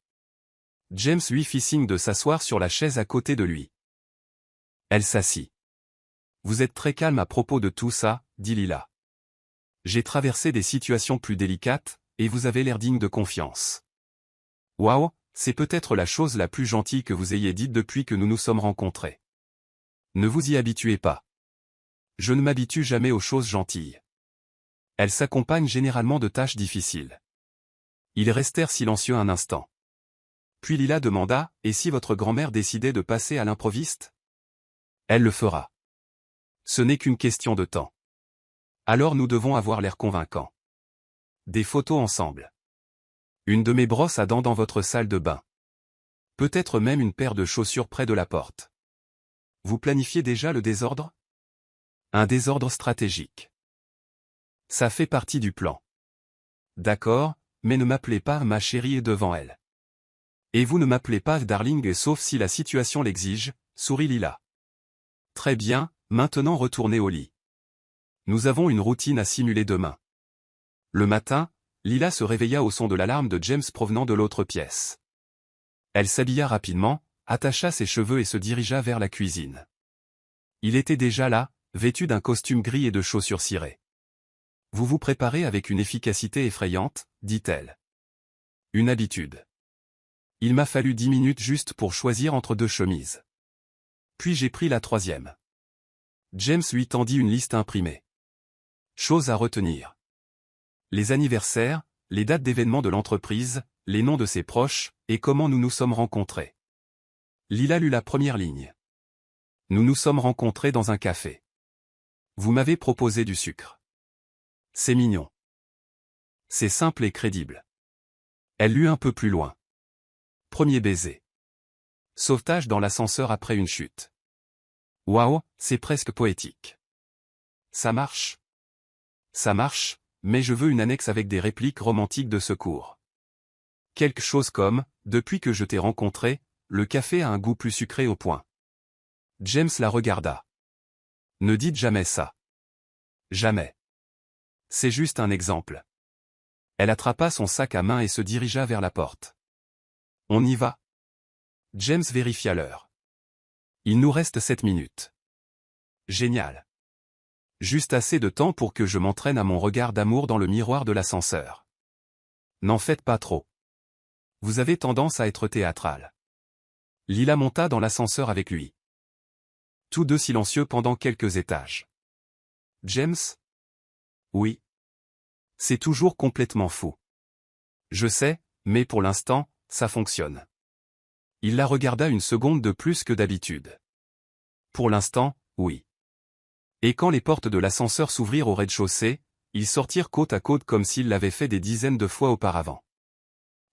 James lui fit signe de s'asseoir sur la chaise à côté de lui. Elle s'assit. « Vous êtes très calme à propos de tout ça, » dit Lila. « J'ai traversé des situations plus délicates, et vous avez l'air digne de confiance. » Waouh, c'est peut-être la chose la plus gentille que vous ayez dite depuis que nous nous sommes rencontrés. Ne vous y habituez pas. Je ne m'habitue jamais aux choses gentilles. Elles s'accompagnent généralement de tâches difficiles. Ils restèrent silencieux un instant. Puis Lila demanda, « Et si votre grand-mère décidait de passer à l'improviste ? » Elle le fera. Ce n'est qu'une question de temps. Alors nous devons avoir l'air convaincant. Des photos ensemble. Une de mes brosses à dents dans votre salle de bain. Peut-être même une paire de chaussures près de la porte. Vous planifiez déjà le désordre? Un désordre stratégique. Ça fait partie du plan. D'accord, mais ne m'appelez pas ma chérie devant elle. Et vous ne m'appelez pas darling sauf si la situation l'exige, sourit Lila. Très bien, maintenant retournez au lit. Nous avons une routine à simuler demain. Le matin, Lila se réveilla au son de l'alarme de James provenant de l'autre pièce. Elle s'habilla rapidement, attacha ses cheveux et se dirigea vers la cuisine. Il était déjà là, vêtu d'un costume gris et de chaussures cirées. « Vous vous préparez avec une efficacité effrayante, » dit-elle. « Une habitude. Il m'a fallu 10 minutes juste pour choisir entre 2 chemises. Puis j'ai pris la 3e. » James lui tendit une liste imprimée. Choses à retenir. Les anniversaires, les dates d'événements de l'entreprise, les noms de ses proches, et comment nous nous sommes rencontrés. Lila lut la première ligne. Nous nous sommes rencontrés dans un café. Vous m'avez proposé du sucre. C'est mignon. C'est simple et crédible. Elle lut un peu plus loin. Premier baiser. Sauvetage dans l'ascenseur après une chute. Waouh, c'est presque poétique. Ça marche. Ça marche, mais je veux une annexe avec des répliques romantiques de secours. Quelque chose comme, depuis que je t'ai rencontré, le café a un goût plus sucré au point. James la regarda. Ne dites jamais ça. Jamais. C'est juste un exemple. Elle attrapa son sac à main et se dirigea vers la porte. On y va? James vérifia l'heure. Il nous reste 7 minutes. Génial. Juste assez de temps pour que je m'entraîne à mon regard d'amour dans le miroir de l'ascenseur. N'en faites pas trop. Vous avez tendance à être théâtral. Lila monta dans l'ascenseur avec lui. Tous deux silencieux pendant quelques étages. James? Oui. C'est toujours complètement fou. Je sais, mais pour l'instant, ça fonctionne. Il la regarda une seconde de plus que d'habitude. Pour l'instant, oui. Et quand les portes de l'ascenseur s'ouvrirent au rez-de-chaussée, ils sortirent côte à côte comme s'ils l'avaient fait des dizaines de fois auparavant.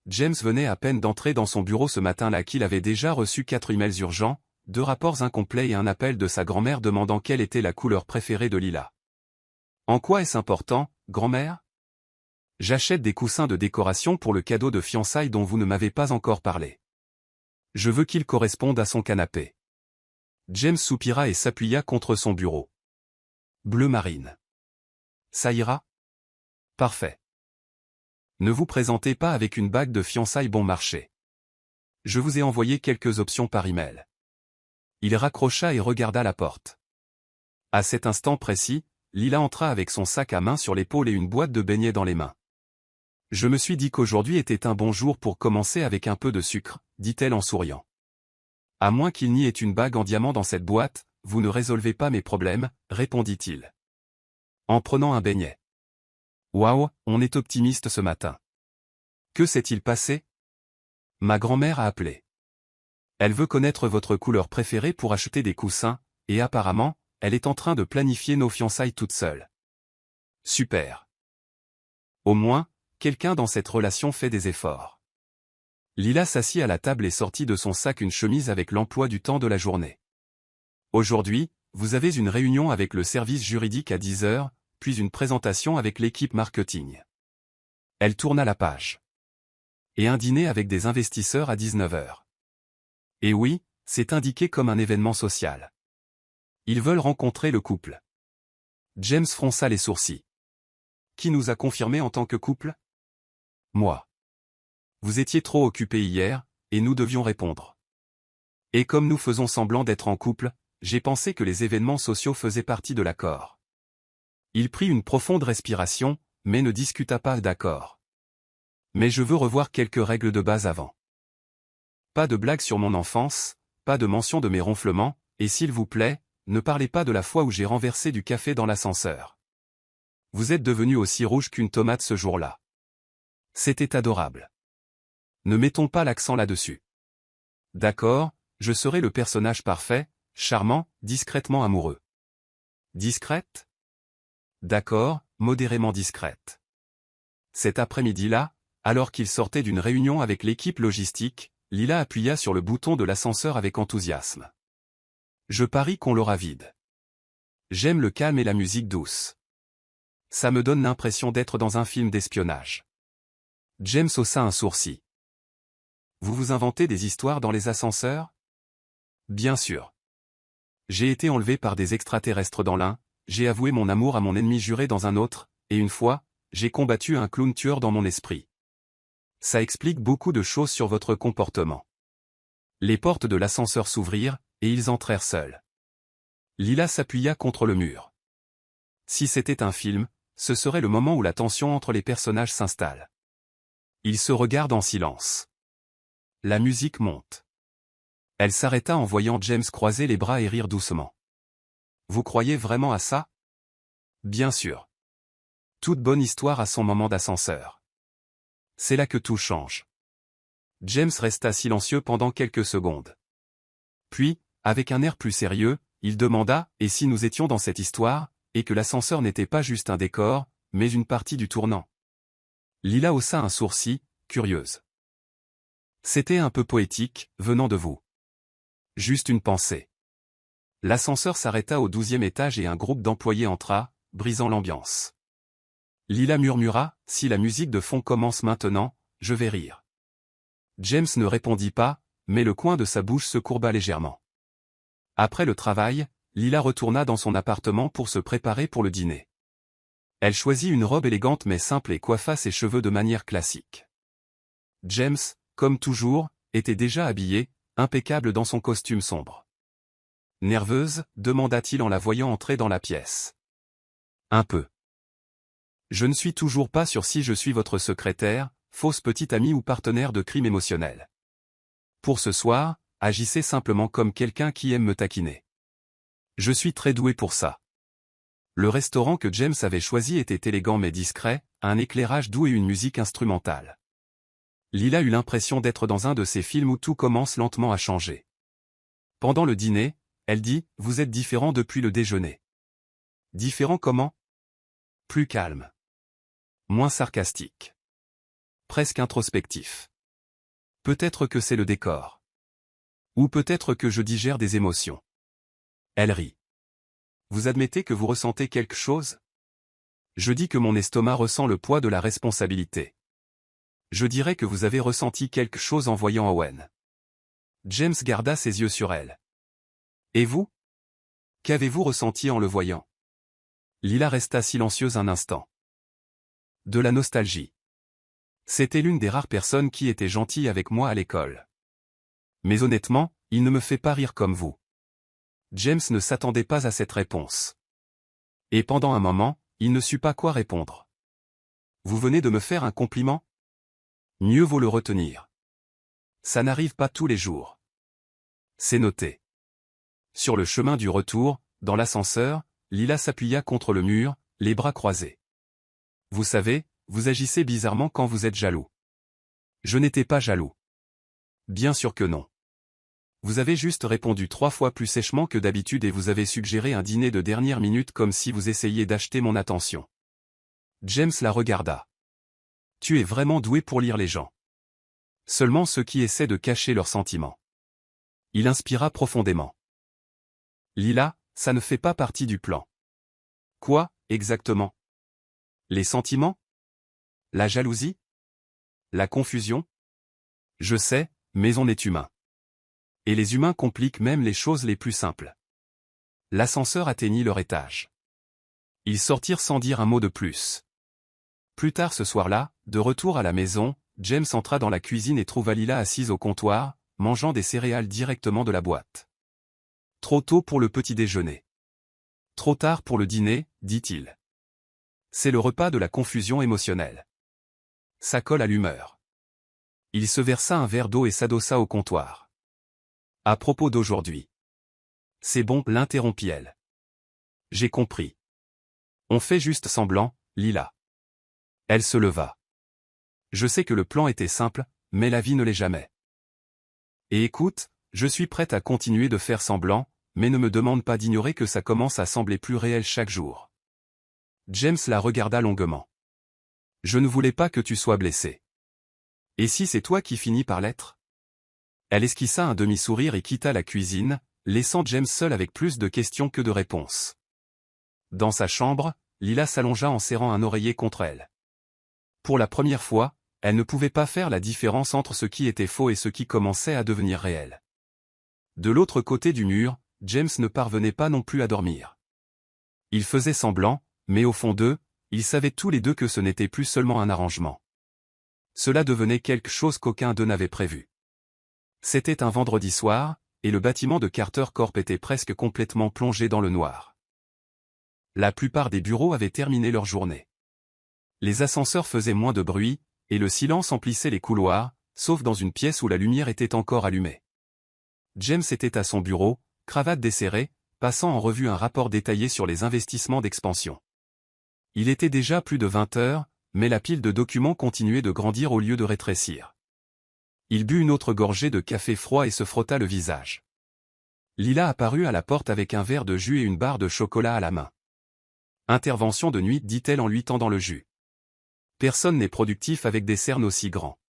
James venait à peine d'entrer dans son bureau ce matin-là qu'il avait déjà reçu 4 emails urgents, 2 rapports incomplets et un appel de sa grand-mère demandant quelle était la couleur préférée de Lila. En quoi est-ce important, grand-mère? J'achète des coussins de décoration pour le cadeau de fiançailles dont vous ne m'avez pas encore parlé. Je veux qu'il corresponde à son canapé. James soupira et s'appuya contre son bureau. Bleu marine. Ça ira? Parfait. Ne vous présentez pas avec une bague de fiançailles bon marché. Je vous ai envoyé quelques options par email. Il raccrocha et regarda la porte. À cet instant précis, Lila entra avec son sac à main sur l'épaule et une boîte de beignets dans les mains. Je me suis dit qu'aujourd'hui était un bon jour pour commencer avec un peu de sucre, dit-elle en souriant. À moins qu'il n'y ait une bague en diamant dans cette boîte, vous ne résolvez pas mes problèmes, répondit-il. En prenant un beignet. Waouh, on est optimiste ce matin. Que s'est-il passé? Ma grand-mère a appelé. Elle veut connaître votre couleur préférée pour acheter des coussins, et apparemment, elle est en train de planifier nos fiançailles toute seule. Super. Au moins, quelqu'un dans cette relation fait des efforts. Lila s'assit à la table et sortit de son sac une chemise avec l'emploi du temps de la journée. Aujourd'hui, vous avez une réunion avec le service juridique à 10 heures, puis une présentation avec l'équipe marketing. Elle tourna la page. Et un dîner avec des investisseurs à 19 heures. Et oui, c'est indiqué comme un événement social. Ils veulent rencontrer le couple. James fronça les sourcils. Qui nous a confirmé en tant que couple? Moi. Vous étiez trop occupé hier, et nous devions répondre. Et comme nous faisons semblant d'être en couple, j'ai pensé que les événements sociaux faisaient partie de l'accord. Il prit une profonde respiration, mais ne discuta pas d'accord. Mais je veux revoir quelques règles de base avant. Pas de blagues sur mon enfance, pas de mention de mes ronflements, et s'il vous plaît, ne parlez pas de la fois où j'ai renversé du café dans l'ascenseur. Vous êtes devenu aussi rouge qu'une tomate ce jour-là. C'était adorable. Ne mettons pas l'accent là-dessus. D'accord, je serai le personnage parfait, charmant, discrètement amoureux. Discrète? D'accord, modérément discrète. Cet après-midi-là, alors qu'il sortait d'une réunion avec l'équipe logistique, Lila appuya sur le bouton de l'ascenseur avec enthousiasme. Je parie qu'on l'aura vide. J'aime le calme et la musique douce. Ça me donne l'impression d'être dans un film d'espionnage. James haussa un sourcil. Vous vous inventez des histoires dans les ascenseurs? Bien sûr. J'ai été enlevé par des extraterrestres dans l'un, j'ai avoué mon amour à mon ennemi juré dans un autre, et une fois, j'ai combattu un clown tueur dans mon esprit. Ça explique beaucoup de choses sur votre comportement. Les portes de l'ascenseur s'ouvrirent, et ils entrèrent seuls. Lila s'appuya contre le mur. Si c'était un film, ce serait le moment où la tension entre les personnages s'installe. Ils se regardent en silence. La musique monte. Elle s'arrêta en voyant James croiser les bras et rire doucement. Vous croyez vraiment à ça? Bien sûr. Toute bonne histoire a son moment d'ascenseur. C'est là que tout change. James resta silencieux pendant quelques secondes. Puis, avec un air plus sérieux, il demanda, et si nous étions dans cette histoire, et que l'ascenseur n'était pas juste un décor, mais une partie du tournant? Lila haussa un sourcil, curieuse. C'était un peu poétique, venant de vous. Juste une pensée. L'ascenseur s'arrêta au 12e étage et un groupe d'employés entra, brisant l'ambiance. Lila murmura, si la musique de fond commence maintenant, je vais rire. James ne répondit pas, mais le coin de sa bouche se courba légèrement. Après le travail, Lila retourna dans son appartement pour se préparer pour le dîner. Elle choisit une robe élégante mais simple et coiffa ses cheveux de manière classique. James, comme toujours, était déjà habillé, impeccable dans son costume sombre. Nerveuse, demanda-t-il en la voyant entrer dans la pièce. Un peu. Je ne suis toujours pas sûr si je suis votre secrétaire, fausse petite amie ou partenaire de crime émotionnel. Pour ce soir, agissez simplement comme quelqu'un qui aime me taquiner. Je suis très doué pour ça. Le restaurant que James avait choisi était élégant mais discret, un éclairage doux et une musique instrumentale. Lila eut l'impression d'être dans un de ces films où tout commence lentement à changer. Pendant le dîner, elle dit, vous êtes différent depuis le déjeuner. Différent comment? Plus calme. Moins sarcastique. Presque introspectif. Peut-être que c'est le décor. Ou peut-être que je digère des émotions. Elle rit. Vous admettez que vous ressentez quelque chose? Je dis que mon estomac ressent le poids de la responsabilité. Je dirais que vous avez ressenti quelque chose en voyant Owen. James garda ses yeux sur elle. Et vous? Qu'avez-vous ressenti en le voyant? Lila resta silencieuse un instant. De la nostalgie. C'était l'une des rares personnes qui était gentille avec moi à l'école. Mais honnêtement, il ne me fait pas rire comme vous. James ne s'attendait pas à cette réponse. Et pendant un moment, il ne sut pas quoi répondre. Vous venez de me faire un compliment? Mieux vaut le retenir. Ça n'arrive pas tous les jours. C'est noté. Sur le chemin du retour, dans l'ascenseur, Lila s'appuya contre le mur, les bras croisés. Vous savez, vous agissez bizarrement quand vous êtes jaloux. Je n'étais pas jaloux. Bien sûr que non. Vous avez juste répondu 3 fois plus sèchement que d'habitude et vous avez suggéré un dîner de dernière minute comme si vous essayiez d'acheter mon attention. James la regarda. Tu es vraiment doué pour lire les gens. Seulement ceux qui essaient de cacher leurs sentiments. Il inspira profondément. Lila, ça ne fait pas partie du plan. Quoi, exactement? Les sentiments? La jalousie? La confusion? Je sais, mais on est humain. Et les humains compliquent même les choses les plus simples. L'ascenseur atteignit leur étage. Ils sortirent sans dire un mot de plus. Plus tard ce soir-là, de retour à la maison, James entra dans la cuisine et trouva Lila assise au comptoir, mangeant des céréales directement de la boîte. Trop tôt pour le petit déjeuner. Trop tard pour le dîner, dit-il. C'est le repas de la confusion émotionnelle. Ça colle à l'humeur. Il se versa un verre d'eau et s'adossa au comptoir. À propos d'aujourd'hui. C'est bon, l'interrompit-elle. J'ai compris. On fait juste semblant, Lila. Elle se leva. Je sais que le plan était simple, mais la vie ne l'est jamais. Et écoute, je suis prête à continuer de faire semblant, mais ne me demande pas d'ignorer que ça commence à sembler plus réel chaque jour. James la regarda longuement. Je ne voulais pas que tu sois blessée. Et si c'est toi qui finis par l'être? Elle esquissa un demi-sourire et quitta la cuisine, laissant James seul avec plus de questions que de réponses. Dans sa chambre, Lila s'allongea en serrant un oreiller contre elle. Pour la première fois, elle ne pouvait pas faire la différence entre ce qui était faux et ce qui commençait à devenir réel. De l'autre côté du mur, James ne parvenait pas non plus à dormir. Ils faisaient semblant, mais au fond d'eux, ils savaient tous les deux que ce n'était plus seulement un arrangement. Cela devenait quelque chose qu'aucun d'eux n'avait prévu. C'était un vendredi soir, et le bâtiment de Carter Corp était presque complètement plongé dans le noir. La plupart des bureaux avaient terminé leur journée. Les ascenseurs faisaient moins de bruit, et le silence emplissait les couloirs, sauf dans une pièce où la lumière était encore allumée. James était à son bureau, cravate desserrée, passant en revue un rapport détaillé sur les investissements d'expansion. Il était déjà plus de 20 heures, mais la pile de documents continuait de grandir au lieu de rétrécir. Il but une autre gorgée de café froid et se frotta le visage. Lila apparut à la porte avec un verre de jus et une barre de chocolat à la main. Intervention de nuit, dit-elle en lui tendant le jus. Personne n'est productif avec des cernes aussi grands.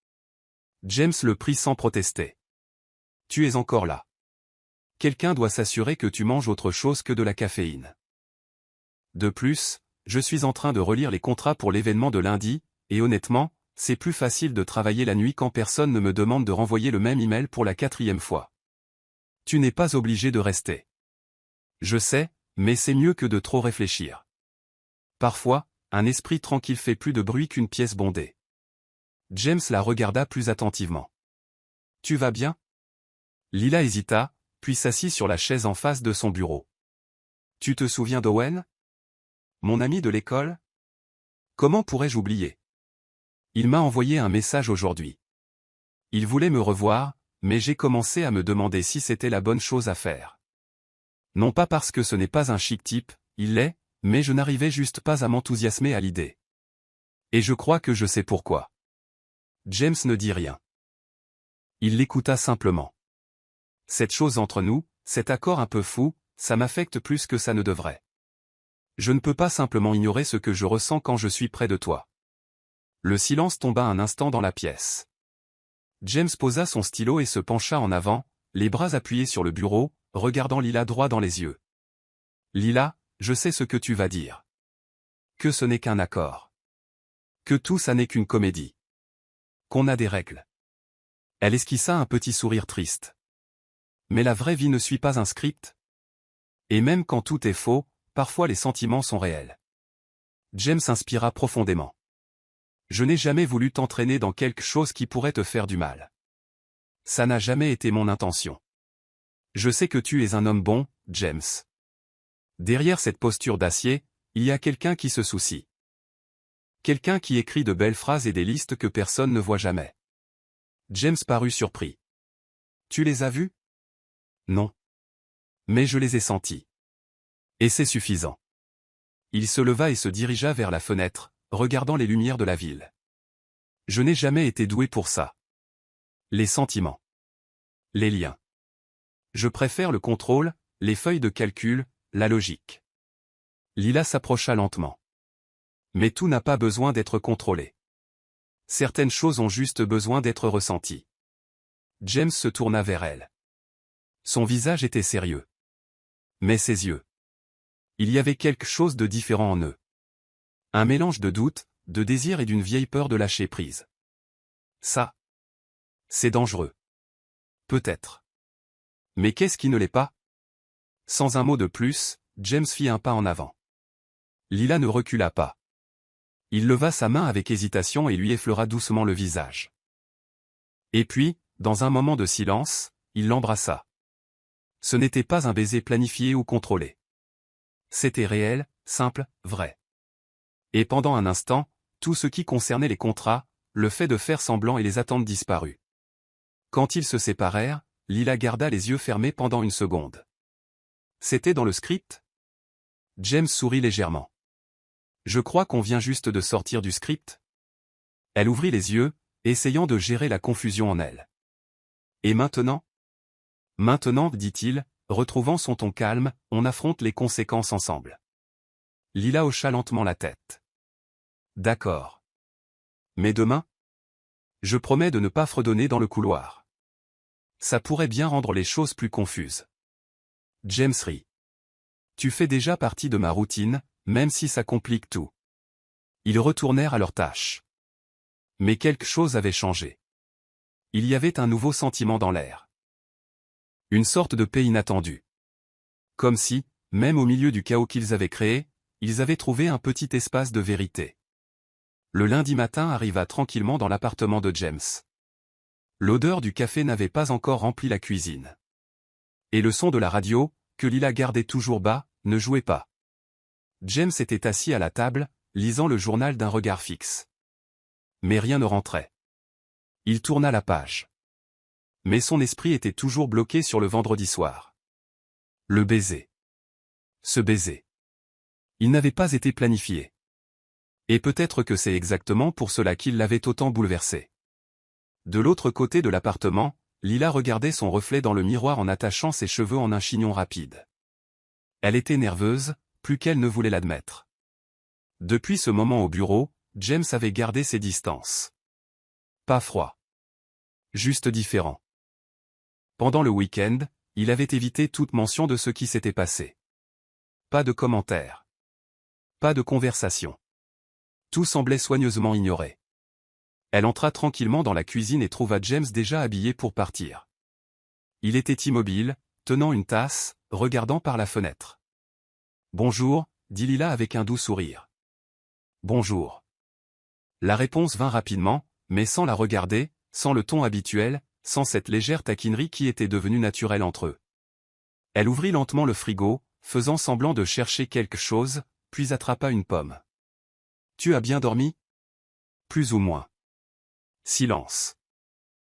James le prit sans protester. Tu es encore là. Quelqu'un doit s'assurer que tu manges autre chose que de la caféine. De plus, je suis en train de relire les contrats pour l'événement de lundi, et honnêtement, c'est plus facile de travailler la nuit quand personne ne me demande de renvoyer le même email pour la 4e fois. Tu n'es pas obligé de rester. Je sais, mais c'est mieux que de trop réfléchir. Parfois, un esprit tranquille fait plus de bruit qu'une pièce bondée. James la regarda plus attentivement. Tu vas bien? Lila hésita, puis s'assit sur la chaise en face de son bureau. Tu te souviens d'Owen? Mon ami de l'école? Comment pourrais-je oublier? Il m'a envoyé un message aujourd'hui. Il voulait me revoir, mais j'ai commencé à me demander si c'était la bonne chose à faire. Non pas parce que ce n'est pas un chic type, il l'est, mais je n'arrivais juste pas à m'enthousiasmer à l'idée. Et je crois que je sais pourquoi. James ne dit rien. Il l'écouta simplement. Cette chose entre nous, cet accord un peu fou, ça m'affecte plus que ça ne devrait. Je ne peux pas simplement ignorer ce que je ressens quand je suis près de toi. Le silence tomba un instant dans la pièce. James posa son stylo et se pencha en avant, les bras appuyés sur le bureau, regardant Lila droit dans les yeux. Lila, je sais ce que tu vas dire. Que ce n'est qu'un accord. Que tout ça n'est qu'une comédie. Qu'on a des règles. Elle esquissa un petit sourire triste. Mais la vraie vie ne suit pas un script. Et même quand tout est faux, parfois les sentiments sont réels. James inspira profondément. Je n'ai jamais voulu t'entraîner dans quelque chose qui pourrait te faire du mal. Ça n'a jamais été mon intention. Je sais que tu es un homme bon, James. Derrière cette posture d'acier, Il y a quelqu'un qui se soucie. Quelqu'un qui écrit de belles phrases et des listes que personne ne voit jamais. James parut surpris. Tu les as vus? Non. Mais je les ai sentis. Et c'est suffisant. Il se leva et se dirigea vers la fenêtre, regardant les lumières de la ville. Je n'ai jamais été doué pour ça. Les sentiments. Les liens. Je préfère le contrôle, les feuilles de calcul, la logique. Lila s'approcha lentement. Mais tout n'a pas besoin d'être contrôlé. Certaines choses ont juste besoin d'être ressenties. James se tourna vers elle. Son visage était sérieux. Mais ses yeux. Il y avait quelque chose de différent en eux. Un mélange de doute, de désir et d'une vieille peur de lâcher prise. Ça. C'est dangereux. Peut-être. Mais qu'est-ce qui ne l'est pas? Sans un mot de plus, James fit un pas en avant. Lila ne recula pas. Il leva sa main avec hésitation et lui effleura doucement le visage. Et puis, dans un moment de silence, il l'embrassa. Ce n'était pas un baiser planifié ou contrôlé. C'était réel, simple, vrai. Et pendant un instant, tout ce qui concernait les contrats, le fait de faire semblant et les attentes disparut. Quand ils se séparèrent, Lila garda les yeux fermés pendant une seconde. C'était dans le script? James sourit légèrement. Je crois qu'on vient juste de sortir du script. Elle ouvrit les yeux, essayant de gérer la confusion en elle. Et maintenant? Maintenant, dit-il, retrouvant son ton calme, on affronte les conséquences ensemble. Lila hocha lentement la tête. D'accord. Mais demain? Je promets de ne pas fredonner dans le couloir. Ça pourrait bien rendre les choses plus confuses. James rit. Tu fais déjà partie de ma routine, même si ça complique tout. Ils retournèrent à leurs tâches. Mais quelque chose avait changé. Il y avait un nouveau sentiment dans l'air. Une sorte de paix inattendue. Comme si, même au milieu du chaos qu'ils avaient créé, ils avaient trouvé un petit espace de vérité. Le lundi matin arriva tranquillement dans l'appartement de James. L'odeur du café n'avait pas encore rempli la cuisine. Et le son de la radio, que Lila gardait toujours bas, ne jouait pas. James était assis à la table, lisant le journal d'un regard fixe. Mais rien ne rentrait. Il tourna la page. Mais son esprit était toujours bloqué sur le vendredi soir. Le baiser. Ce baiser. Il n'avait pas été planifié. Et peut-être que c'est exactement pour cela qu'il l'avait autant bouleversé. De l'autre côté de l'appartement, Lila regardait son reflet dans le miroir en attachant ses cheveux en un chignon rapide. Elle était nerveuse, plus qu'elle ne voulait l'admettre. Depuis ce moment au bureau, James avait gardé ses distances. Pas froid. Juste différent. Pendant le week-end, il avait évité toute mention de ce qui s'était passé. Pas de commentaires. Pas de conversation. Tout semblait soigneusement ignoré. Elle entra tranquillement dans la cuisine et trouva James déjà habillé pour partir. Il était immobile, tenant une tasse, regardant par la fenêtre. « Bonjour », dit Lila avec un doux sourire. « Bonjour ». La réponse vint rapidement, mais sans la regarder, sans le ton habituel, sans cette légère taquinerie qui était devenue naturelle entre eux. Elle ouvrit lentement le frigo, faisant semblant de chercher quelque chose, puis attrapa une pomme. « Tu as bien dormi ? » Plus ou moins. Silence.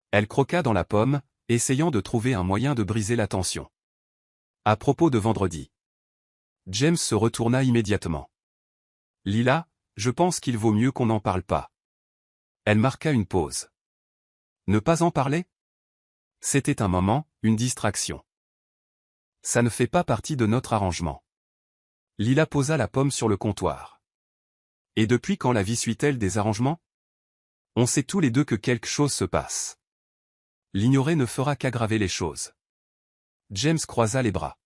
Elle croqua dans la pomme, essayant de trouver un moyen de briser la tension. À propos de vendredi. James se retourna immédiatement. « Lila, je pense qu'il vaut mieux qu'on n'en parle pas. » Elle marqua une pause. Ne pas en parler? C'était un moment, une distraction. Ça ne fait pas partie de notre arrangement. Lila posa la pomme sur le comptoir. Et depuis quand la vie suit-elle des arrangements? On sait tous les deux que quelque chose se passe. L'ignorer ne fera qu'aggraver les choses. James croisa les bras.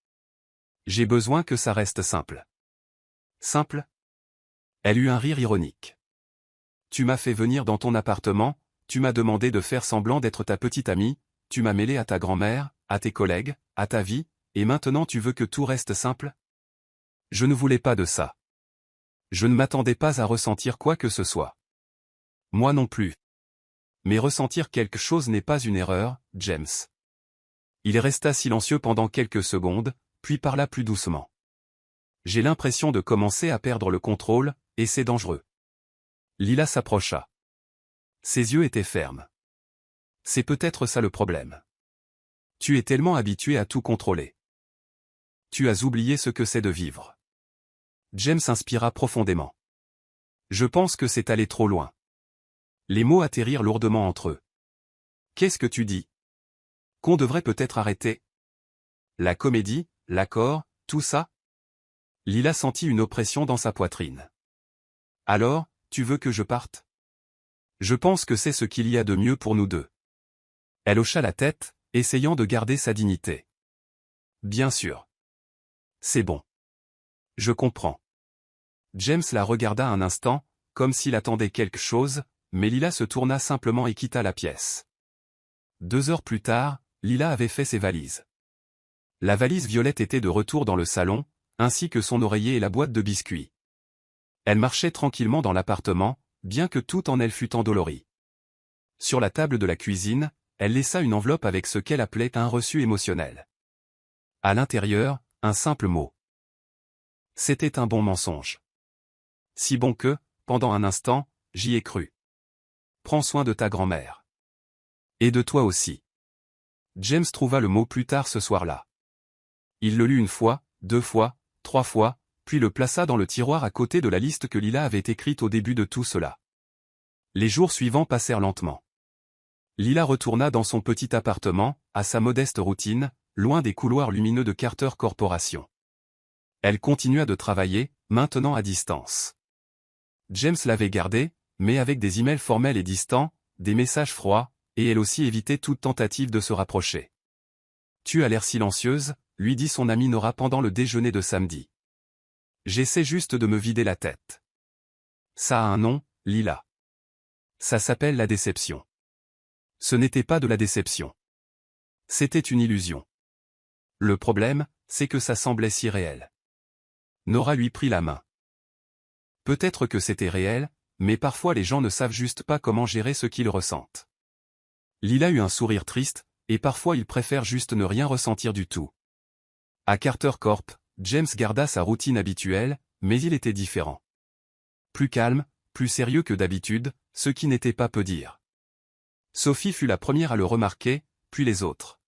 J'ai besoin que ça reste simple. Simple? Elle eut un rire ironique. Tu m'as fait venir dans ton appartement, tu m'as demandé de faire semblant d'être ta petite amie, tu m'as mêlé à ta grand-mère, à tes collègues, à ta vie, et maintenant tu veux que tout reste simple? Je ne voulais pas de ça. Je ne m'attendais pas à ressentir quoi que ce soit. Moi non plus. Mais ressentir quelque chose n'est pas une erreur, James. Il resta silencieux pendant quelques secondes, puis parla plus doucement. J'ai l'impression de commencer à perdre le contrôle, et c'est dangereux. Lila s'approcha. Ses yeux étaient fermes. C'est peut-être ça le problème. Tu es tellement habitué à tout contrôler. Tu as oublié ce que c'est de vivre. James inspira profondément. Je pense que c'est allé trop loin. Les mots atterrirent lourdement entre eux. Qu'est-ce que tu dis? Qu'on devrait peut-être arrêter? La comédie, l'accord, tout ça? Lila sentit une oppression dans sa poitrine. Alors, tu veux que je parte? Je pense que c'est ce qu'il y a de mieux pour nous deux. Elle hocha la tête, essayant de garder sa dignité. Bien sûr. C'est bon. Je comprends. James la regarda un instant, comme s'il attendait quelque chose, mais Lila se tourna simplement et quitta la pièce. 2 heures plus tard, Lila avait fait ses valises. La valise violette était de retour dans le salon, ainsi que son oreiller et la boîte de biscuits. Elle marchait tranquillement dans l'appartement, bien que tout en elle fût endolori. Sur la table de la cuisine, elle laissa une enveloppe avec ce qu'elle appelait un reçu émotionnel. À l'intérieur, un simple mot. C'était un bon mensonge. Si bon que, pendant un instant, j'y ai cru. Prends soin de ta grand-mère. Et de toi aussi. James trouva le mot plus tard ce soir-là. Il le lut 1 fois, 2 fois, 3 fois, puis le plaça dans le tiroir à côté de la liste que Lila avait écrite au début de tout cela. Les jours suivants passèrent lentement. Lila retourna dans son petit appartement, à sa modeste routine, loin des couloirs lumineux de Carter Corporation. Elle continua de travailler, maintenant à distance. James l'avait gardée, mais avec des emails formels et distants, des messages froids, et elle aussi évitait toute tentative de se rapprocher. Tu as l'air silencieuse, lui dit son amie Nora pendant le déjeuner de samedi. J'essaie juste de me vider la tête. Ça a un nom, Lila. Ça s'appelle la déception. Ce n'était pas de la déception. C'était une illusion. Le problème, c'est que ça semblait si réel. Nora lui prit la main. Peut-être que c'était réel, mais parfois les gens ne savent juste pas comment gérer ce qu'ils ressentent. Lila eut un sourire triste, et parfois ils préfèrent juste ne rien ressentir du tout. À Carter Corp, James garda sa routine habituelle, mais il était différent. Plus calme, plus sérieux que d'habitude, ce qui n'était pas peu dire. Sophie fut la première à le remarquer, puis les autres.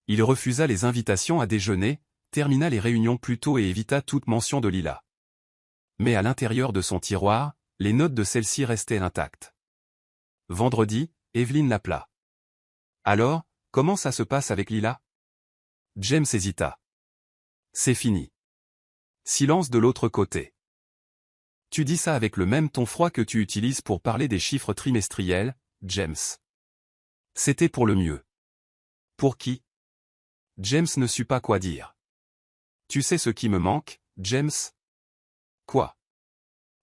Il refusa les invitations à déjeuner, termina les réunions plus tôt et évita toute mention de Lila. Mais à l'intérieur de son tiroir, les notes de celle-ci restaient intactes. Vendredi, Evelyne l'appela. Alors, comment ça se passe avec Lila? James hésita. C'est fini. Silence de l'autre côté. Tu dis ça avec le même ton froid que tu utilises pour parler des chiffres trimestriels, James. C'était pour le mieux. Pour qui? James ne sut pas quoi dire. Tu sais ce qui me manque, James? Quoi?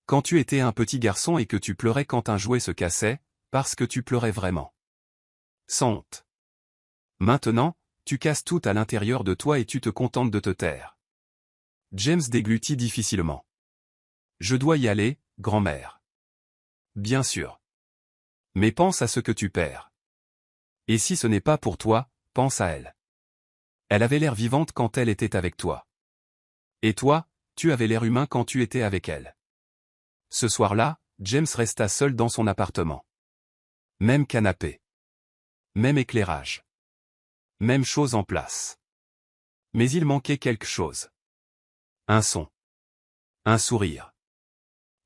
Quand tu étais un petit garçon et que tu pleurais quand un jouet se cassait, parce que tu pleurais vraiment. Sans honte. Maintenant, tu casses tout à l'intérieur de toi et tu te contentes de te taire. James déglutit difficilement. Je dois y aller, grand-mère. Bien sûr. Mais pense à ce que tu perds. Et si ce n'est pas pour toi, pense à elle. Elle avait l'air vivante quand elle était avec toi. Et toi, tu avais l'air humain quand tu étais avec elle. Ce soir-là, James resta seul dans son appartement. Même canapé. Même éclairage. Même chose en place. Mais il manquait quelque chose. Un son. Un sourire.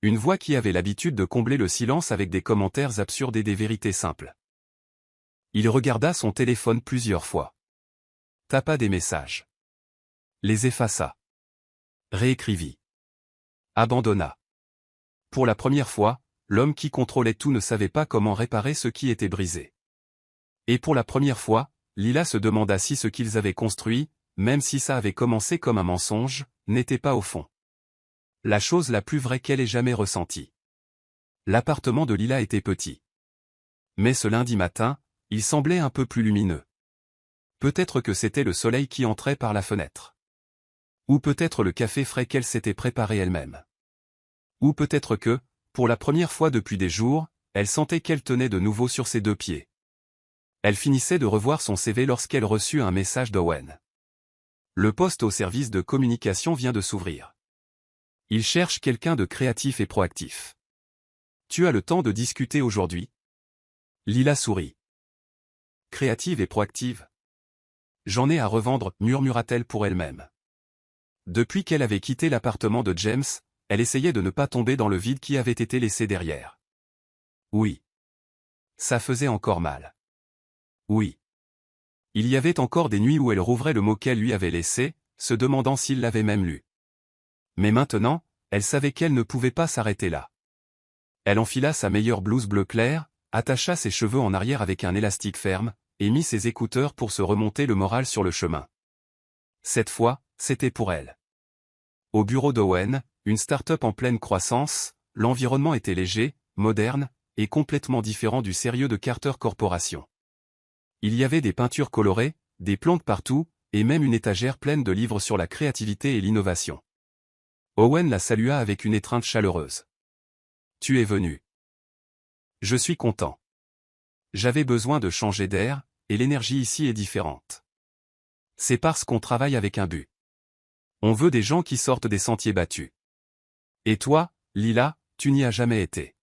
Une voix qui avait l'habitude de combler le silence avec des commentaires absurdes et des vérités simples. Il regarda son téléphone plusieurs fois. Tapa des messages. Les effaça. Réécrivit. Abandonna. Pour la première fois, l'homme qui contrôlait tout ne savait pas comment réparer ce qui était brisé. Et pour la première fois, Lila se demanda si ce qu'ils avaient construit, même si ça avait commencé comme un mensonge, n'était pas au fond la chose la plus vraie qu'elle ait jamais ressentie. L'appartement de Lila était petit. Mais ce lundi matin, il semblait un peu plus lumineux. Peut-être que c'était le soleil qui entrait par la fenêtre. Ou peut-être le café frais qu'elle s'était préparé elle-même. Ou peut-être que, pour la première fois depuis des jours, elle sentait qu'elle tenait de nouveau sur ses 2 pieds. Elle finissait de revoir son CV lorsqu'elle reçut un message d'Owen. Le poste au service de communication vient de s'ouvrir. Il cherche quelqu'un de créatif et proactif. Tu as le temps de discuter aujourd'hui? Lila sourit. Créative et proactive. J'en ai à revendre, murmura-t-elle pour elle-même. Depuis qu'elle avait quitté l'appartement de James, elle essayait de ne pas tomber dans le vide qui avait été laissé derrière. Oui. Ça faisait encore mal. Oui. Il y avait encore des nuits où elle rouvrait le mot qu'elle lui avait laissé, se demandant s'il l'avait même lu. Mais maintenant, elle savait qu'elle ne pouvait pas s'arrêter là. Elle enfila sa meilleure blouse bleu clair, attacha ses cheveux en arrière avec un élastique ferme, et mit ses écouteurs pour se remonter le moral sur le chemin. Cette fois, c'était pour elle. Au bureau d'Owen, une start-up en pleine croissance, l'environnement était léger, moderne, et complètement différent du sérieux de Carter Corporation. Il y avait des peintures colorées, des plantes partout, et même une étagère pleine de livres sur la créativité et l'innovation. Owen la salua avec une étreinte chaleureuse. « Tu es venu. Je suis content. J'avais besoin de changer d'air, et l'énergie ici est différente. C'est parce qu'on travaille avec un but. On veut des gens qui sortent des sentiers battus. Et toi, Lila, tu n'y as jamais été. »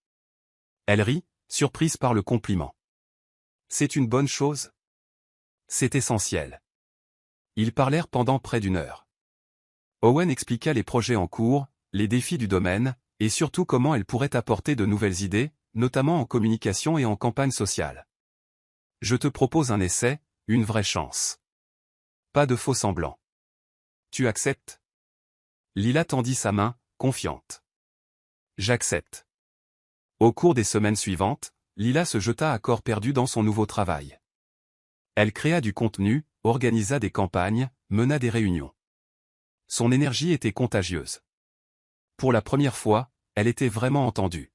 Elle rit, surprise par le compliment. C'est une bonne chose? C'est essentiel. Ils parlèrent pendant près d'1 heure. Owen expliqua les projets en cours, les défis du domaine, et surtout comment elle pourrait apporter de nouvelles idées, notamment en communication et en campagne sociale. Je te propose un essai, une vraie chance. Pas de faux semblants. Tu acceptes? Lila tendit sa main, confiante. J'accepte. Au cours des semaines suivantes, Lila se jeta à corps perdu dans son nouveau travail. Elle créa du contenu, organisa des campagnes, mena des réunions. Son énergie était contagieuse. Pour la première fois, elle était vraiment entendue.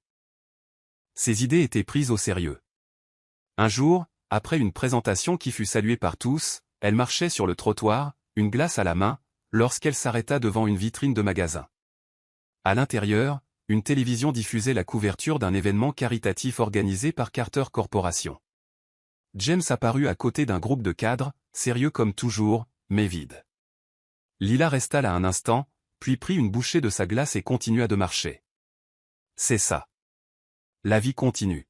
Ses idées étaient prises au sérieux. Un jour, après une présentation qui fut saluée par tous, elle marchait sur le trottoir, une glace à la main, lorsqu'elle s'arrêta devant une vitrine de magasin. À l'intérieur, une télévision diffusait la couverture d'un événement caritatif organisé par Carter Corporation. James apparut à côté d'un groupe de cadres, sérieux comme toujours, mais vide. Lila resta là un instant, puis prit une bouchée de sa glace et continua de marcher. C'est ça. La vie continue.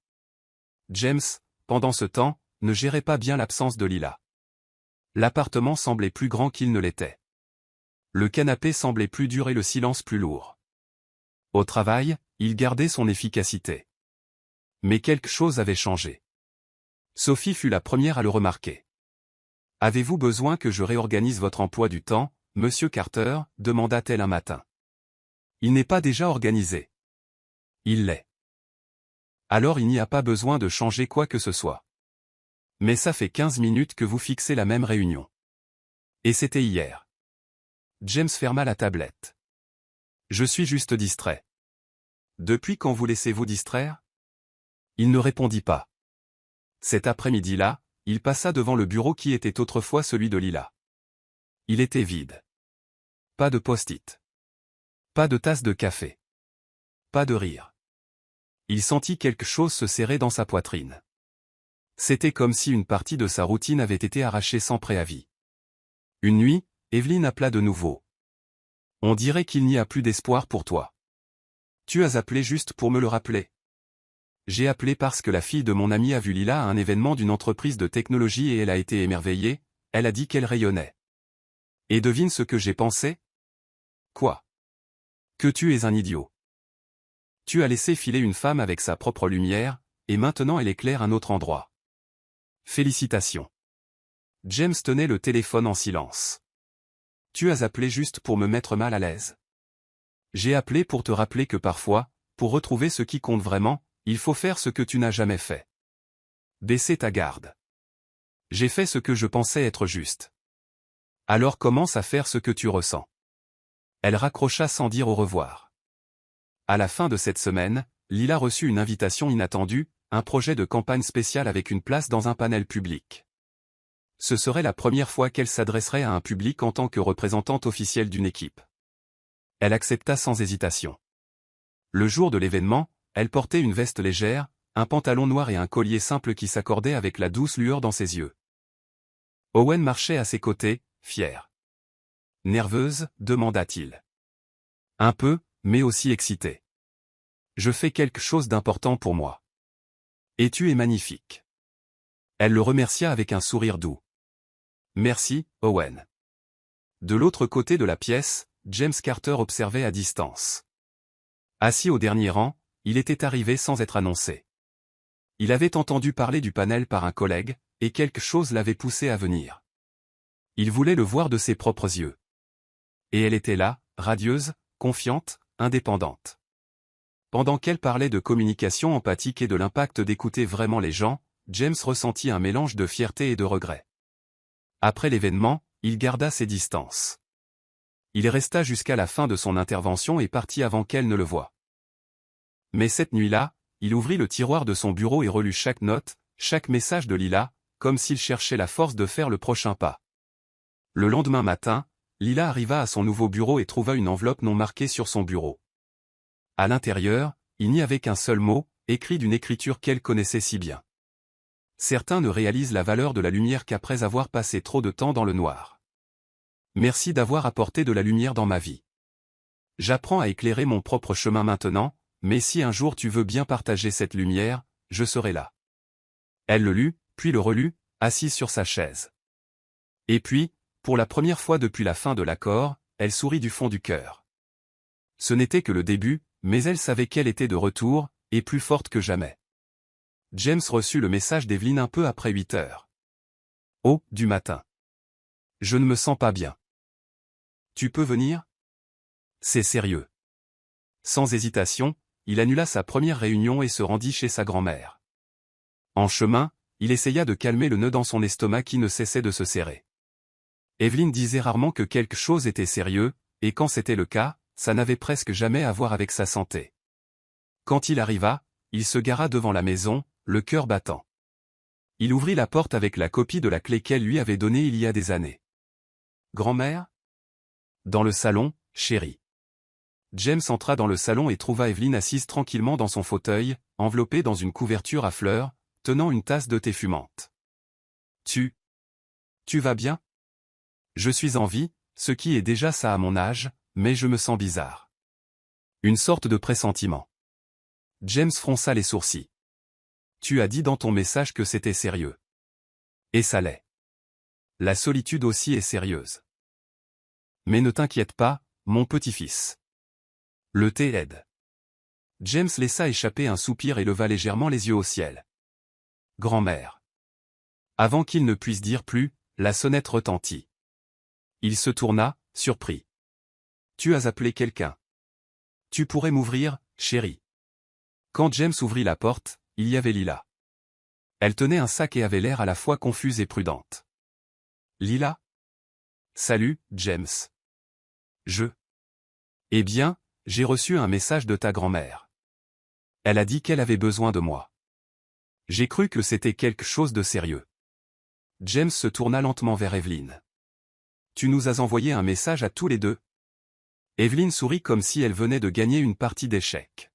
James, pendant ce temps, ne gérait pas bien l'absence de Lila. L'appartement semblait plus grand qu'il ne l'était. Le canapé semblait plus dur et le silence plus lourd. Au travail, il gardait son efficacité. Mais quelque chose avait changé. Sophie fut la première à le remarquer. « Avez-vous besoin que je réorganise votre emploi du temps, Monsieur Carter ?» demanda-t-elle un matin. « Il n'est pas déjà organisé. » « Il l'est. » « Alors il n'y a pas besoin de changer quoi que ce soit. » « Mais ça fait 15 minutes que vous fixez la même réunion. » « Et c'était hier. » James ferma la tablette. « Je suis juste distrait. »« Depuis quand vous laissez-vous distraire ?» Il ne répondit pas. Cet après-midi-là, il passa devant le bureau qui était autrefois celui de Lila. Il était vide. Pas de post-it. Pas de tasse de café. Pas de rire. Il sentit quelque chose se serrer dans sa poitrine. C'était comme si une partie de sa routine avait été arrachée sans préavis. Une nuit, Evelyn appela de nouveau. « On dirait qu'il n'y a plus d'espoir pour toi. Tu as appelé juste pour me le rappeler. » J'ai appelé parce que la fille de mon ami a vu Lila à un événement d'une entreprise de technologie et elle a été émerveillée, elle a dit qu'elle rayonnait. Et devine ce que j'ai pensé? Quoi? Que tu es un idiot. Tu as laissé filer une femme avec sa propre lumière, et maintenant elle éclaire un autre endroit. Félicitations. James tenait le téléphone en silence. Tu as appelé juste pour me mettre mal à l'aise. J'ai appelé pour te rappeler que parfois, pour retrouver ce qui compte vraiment, il faut faire ce que tu n'as jamais fait. Baisser ta garde. J'ai fait ce que je pensais être juste. Alors commence à faire ce que tu ressens. Elle raccrocha sans dire au revoir. À la fin de cette semaine, Lila reçut une invitation inattendue, un projet de campagne spéciale avec une place dans un panel public. Ce serait la première fois qu'elle s'adresserait à un public en tant que représentante officielle d'une équipe. Elle accepta sans hésitation. Le jour de l'événement, elle portait une veste légère, un pantalon noir et un collier simple qui s'accordait avec la douce lueur dans ses yeux. Owen marchait à ses côtés, fier. « Nerveuse ?» demanda-t-il. « Un peu, mais aussi excitée. Je fais quelque chose d'important pour moi. Et tu es magnifique. Elle le remercia avec un sourire doux. Merci, Owen. De l'autre côté de la pièce, James Carter observait à distance. Assis au dernier rang, il était arrivé sans être annoncé. Il avait entendu parler du panel par un collègue, et quelque chose l'avait poussé à venir. Il voulait le voir de ses propres yeux. Et elle était là, radieuse, confiante, indépendante. Pendant qu'elle parlait de communication empathique et de l'impact d'écouter vraiment les gens, James ressentit un mélange de fierté et de regret. Après l'événement, il garda ses distances. Il resta jusqu'à la fin de son intervention et partit avant qu'elle ne le voie. Mais cette nuit-là, il ouvrit le tiroir de son bureau et relut chaque note, chaque message de Lila, comme s'il cherchait la force de faire le prochain pas. Le lendemain matin, Lila arriva à son nouveau bureau et trouva une enveloppe non marquée sur son bureau. À l'intérieur, il n'y avait qu'un seul mot, écrit d'une écriture qu'elle connaissait si bien. Certains ne réalisent la valeur de la lumière qu'après avoir passé trop de temps dans le noir. Merci d'avoir apporté de la lumière dans ma vie. J'apprends à éclairer mon propre chemin maintenant, mais si un jour tu veux bien partager cette lumière, je serai là. Elle le lut, puis le relut, assise sur sa chaise. Et puis, pour la première fois depuis la fin de l'accord, elle sourit du fond du cœur. Ce n'était que le début, mais elle savait qu'elle était de retour, et plus forte que jamais. James reçut le message d'Evelyn un peu après 8 heures. Oh, du matin. Je ne me sens pas bien. Tu peux venir? C'est sérieux. Sans hésitation, il annula sa première réunion et se rendit chez sa grand-mère. En chemin, il essaya de calmer le nœud dans son estomac qui ne cessait de se serrer. Evelyn disait rarement que quelque chose était sérieux, et quand c'était le cas, ça n'avait presque jamais à voir avec sa santé. Quand il arriva, il se gara devant la maison, le cœur battant. Il ouvrit la porte avec la copie de la clé qu'elle lui avait donnée il y a des années. Grand-mère? Dans le salon, chérie. James entra dans le salon et trouva Evelyn assise tranquillement dans son fauteuil, enveloppée dans une couverture à fleurs, tenant une tasse de thé fumante. Tu vas bien? Je suis en vie, ce qui est déjà ça à mon âge, mais je me sens bizarre. Une sorte de pressentiment. James fronça les sourcils. Tu as dit dans ton message que c'était sérieux. Et ça l'est. La solitude aussi est sérieuse. Mais ne t'inquiète pas, mon petit-fils. Le thé aide. James laissa échapper un soupir et leva légèrement les yeux au ciel. Grand-mère. Avant qu'il ne puisse dire plus, la sonnette retentit. Il se tourna, surpris. Tu as appelé quelqu'un. Tu pourrais m'ouvrir, chérie. Quand James ouvrit la porte, il y avait Lila. Elle tenait un sac et avait l'air à la fois confuse et prudente. Lila? Salut, James. Eh bien, j'ai reçu un message de ta grand-mère. Elle a dit qu'elle avait besoin de moi. J'ai cru que c'était quelque chose de sérieux. James se tourna lentement vers Evelyn. Tu nous as envoyé un message à tous les deux? Evelyn sourit comme si elle venait de gagner une partie d'échecs.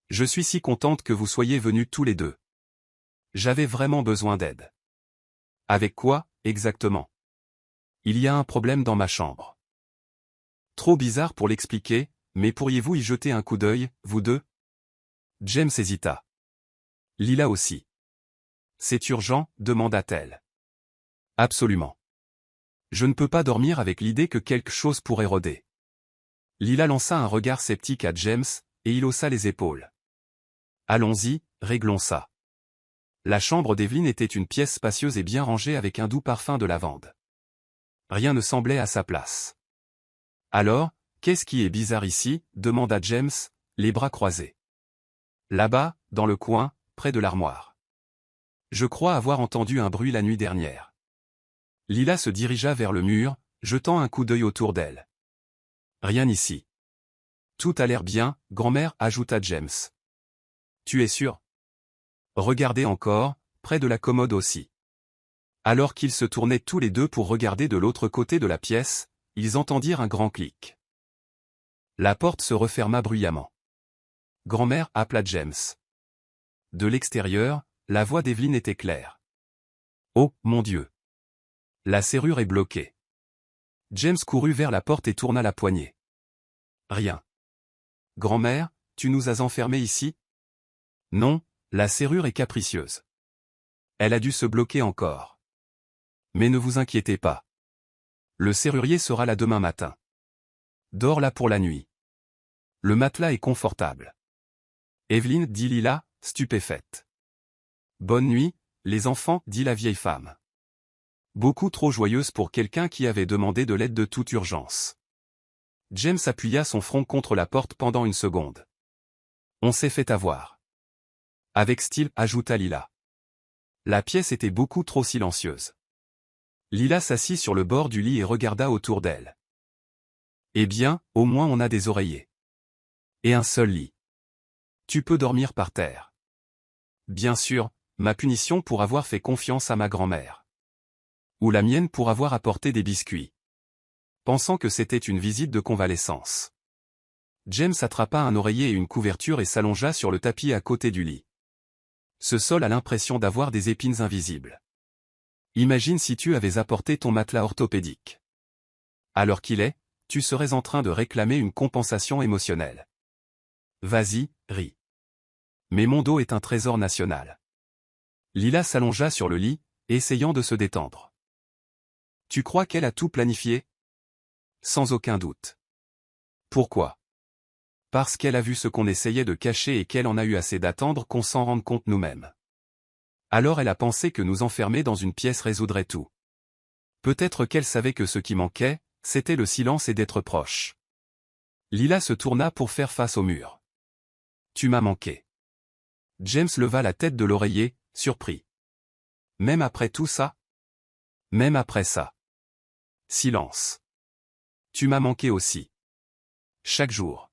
Je suis si contente que vous soyez venus tous les deux. J'avais vraiment besoin d'aide. Avec quoi, exactement? Il y a un problème dans ma chambre. Trop bizarre pour l'expliquer, mais pourriez-vous y jeter un coup d'œil, vous deux? James hésita. Lila aussi. C'est urgent, demanda-t-elle. Absolument. Je ne peux pas dormir avec l'idée que quelque chose pourrait rôder. Lila lança un regard sceptique à James, et il haussa les épaules. Allons-y, réglons ça. La chambre d'Evelyn était une pièce spacieuse et bien rangée avec un doux parfum de lavande. Rien ne semblait à sa place. Alors, qu'est-ce qui est bizarre ici? Demanda James, les bras croisés. Là-bas, dans le coin, près de l'armoire. Je crois avoir entendu un bruit la nuit dernière. Lila se dirigea vers le mur, jetant un coup d'œil autour d'elle. Rien ici. Tout a l'air bien, grand-mère, ajouta James. Tu es sûr? Regardez encore, près de la commode aussi. Alors qu'ils se tournaient tous les deux pour regarder de l'autre côté de la pièce, ils entendirent un grand clic. La porte se referma bruyamment. Grand-mère, appela James. De l'extérieur, la voix d'Evelyn était claire. Oh, mon Dieu! La serrure est bloquée. James courut vers la porte et tourna la poignée. Rien. Grand-mère, tu nous as enfermés ici? Non, la serrure est capricieuse. Elle a dû se bloquer encore. Mais ne vous inquiétez pas. Le serrurier sera là demain matin. Dors là pour la nuit. Le matelas est confortable. Evelyne, dit Lila, stupéfaite. Bonne nuit, les enfants, dit la vieille femme. Beaucoup trop joyeuse pour quelqu'un qui avait demandé de l'aide de toute urgence. James appuya son front contre la porte pendant une seconde. On s'est fait avoir. Avec style, ajouta Lila. La pièce était beaucoup trop silencieuse. Lila s'assit sur le bord du lit et regarda autour d'elle. Eh bien, au moins on a des oreillers. Et un seul lit. Tu peux dormir par terre. Bien sûr, ma punition pour avoir fait confiance à ma grand-mère. Ou la mienne pour avoir apporté des biscuits. Pensant que c'était une visite de convalescence. James attrapa un oreiller et une couverture et s'allongea sur le tapis à côté du lit. Ce sol a l'impression d'avoir des épines invisibles. Imagine si tu avais apporté ton matelas orthopédique. À l'heure qu'il est, tu serais en train de réclamer une compensation émotionnelle. Vas-y, ris. Mais mon dos est un trésor national. Lila s'allongea sur le lit, essayant de se détendre. Tu crois qu'elle a tout planifié? Sans aucun doute. Pourquoi? Parce qu'elle a vu ce qu'on essayait de cacher et qu'elle en a eu assez d'attendre qu'on s'en rende compte nous-mêmes. Alors elle a pensé que nous enfermer dans une pièce résoudrait tout. Peut-être qu'elle savait que ce qui manquait, c'était le silence et d'être proche. Lila se tourna pour faire face au mur. Tu m'as manqué. James leva la tête de l'oreiller, surpris. Même après tout ça? Même après ça. Silence. Tu m'as manqué aussi. Chaque jour.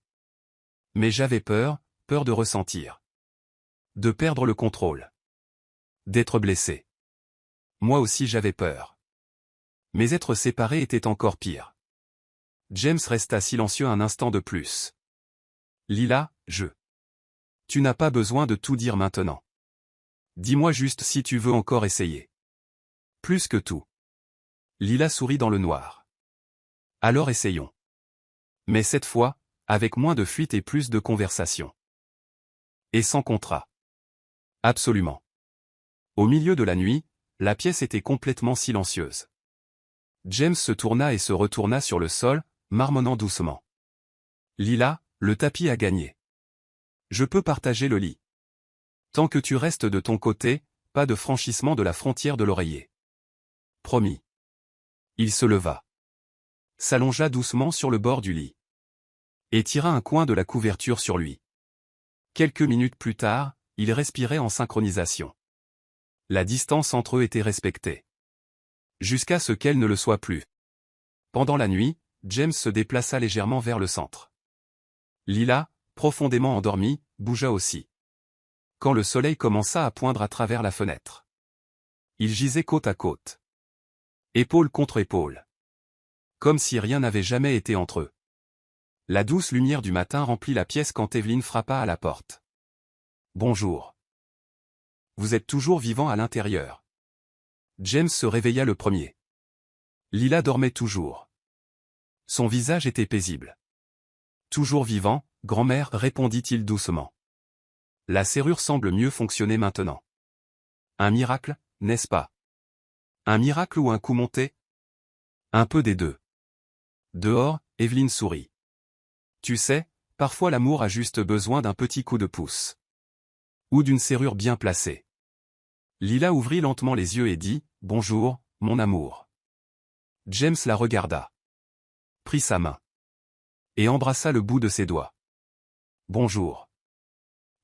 Mais j'avais peur de ressentir. De perdre le contrôle. D'être blessé. Moi aussi j'avais peur. Mais être séparé était encore pire. James resta silencieux un instant de plus. Lila, Tu n'as pas besoin de tout dire maintenant. Dis-moi juste si tu veux encore essayer. Plus que tout. Lila sourit dans le noir. Alors essayons. Mais cette fois, avec moins de fuite et plus de conversation. Et sans contrat. Absolument. Au milieu de la nuit, la pièce était complètement silencieuse. James se tourna et se retourna sur le sol, marmonnant doucement. Lila, le tapis a gagné. Je peux partager le lit. Tant que tu restes de ton côté, pas de franchissement de la frontière de l'oreiller. Promis. Il se leva. S'allongea doucement sur le bord du lit. Et tira un coin de la couverture sur lui. Quelques minutes plus tard, ils respiraient en synchronisation. La distance entre eux était respectée. Jusqu'à ce qu'elle ne le soit plus. Pendant la nuit, James se déplaça légèrement vers le centre. Lila, profondément endormie, bougea aussi. Quand le soleil commença à poindre à travers la fenêtre. Ils gisaient côte à côte. Épaule contre épaule. Comme si rien n'avait jamais été entre eux. La douce lumière du matin remplit la pièce quand Evelyne frappa à la porte. Bonjour. Vous êtes toujours vivant à l'intérieur. James se réveilla le premier. Lila dormait toujours. Son visage était paisible. Toujours vivant, grand-mère, répondit-il doucement. La serrure semble mieux fonctionner maintenant. Un miracle, n'est-ce pas? Un miracle ou un coup monté? Un peu des deux. Dehors, Evelyne sourit. Tu sais, parfois l'amour a juste besoin d'un petit coup de pouce. Ou d'une serrure bien placée. Lila ouvrit lentement les yeux et dit, « Bonjour, mon amour. » James la regarda. Prit sa main. Et embrassa le bout de ses doigts. « Bonjour. »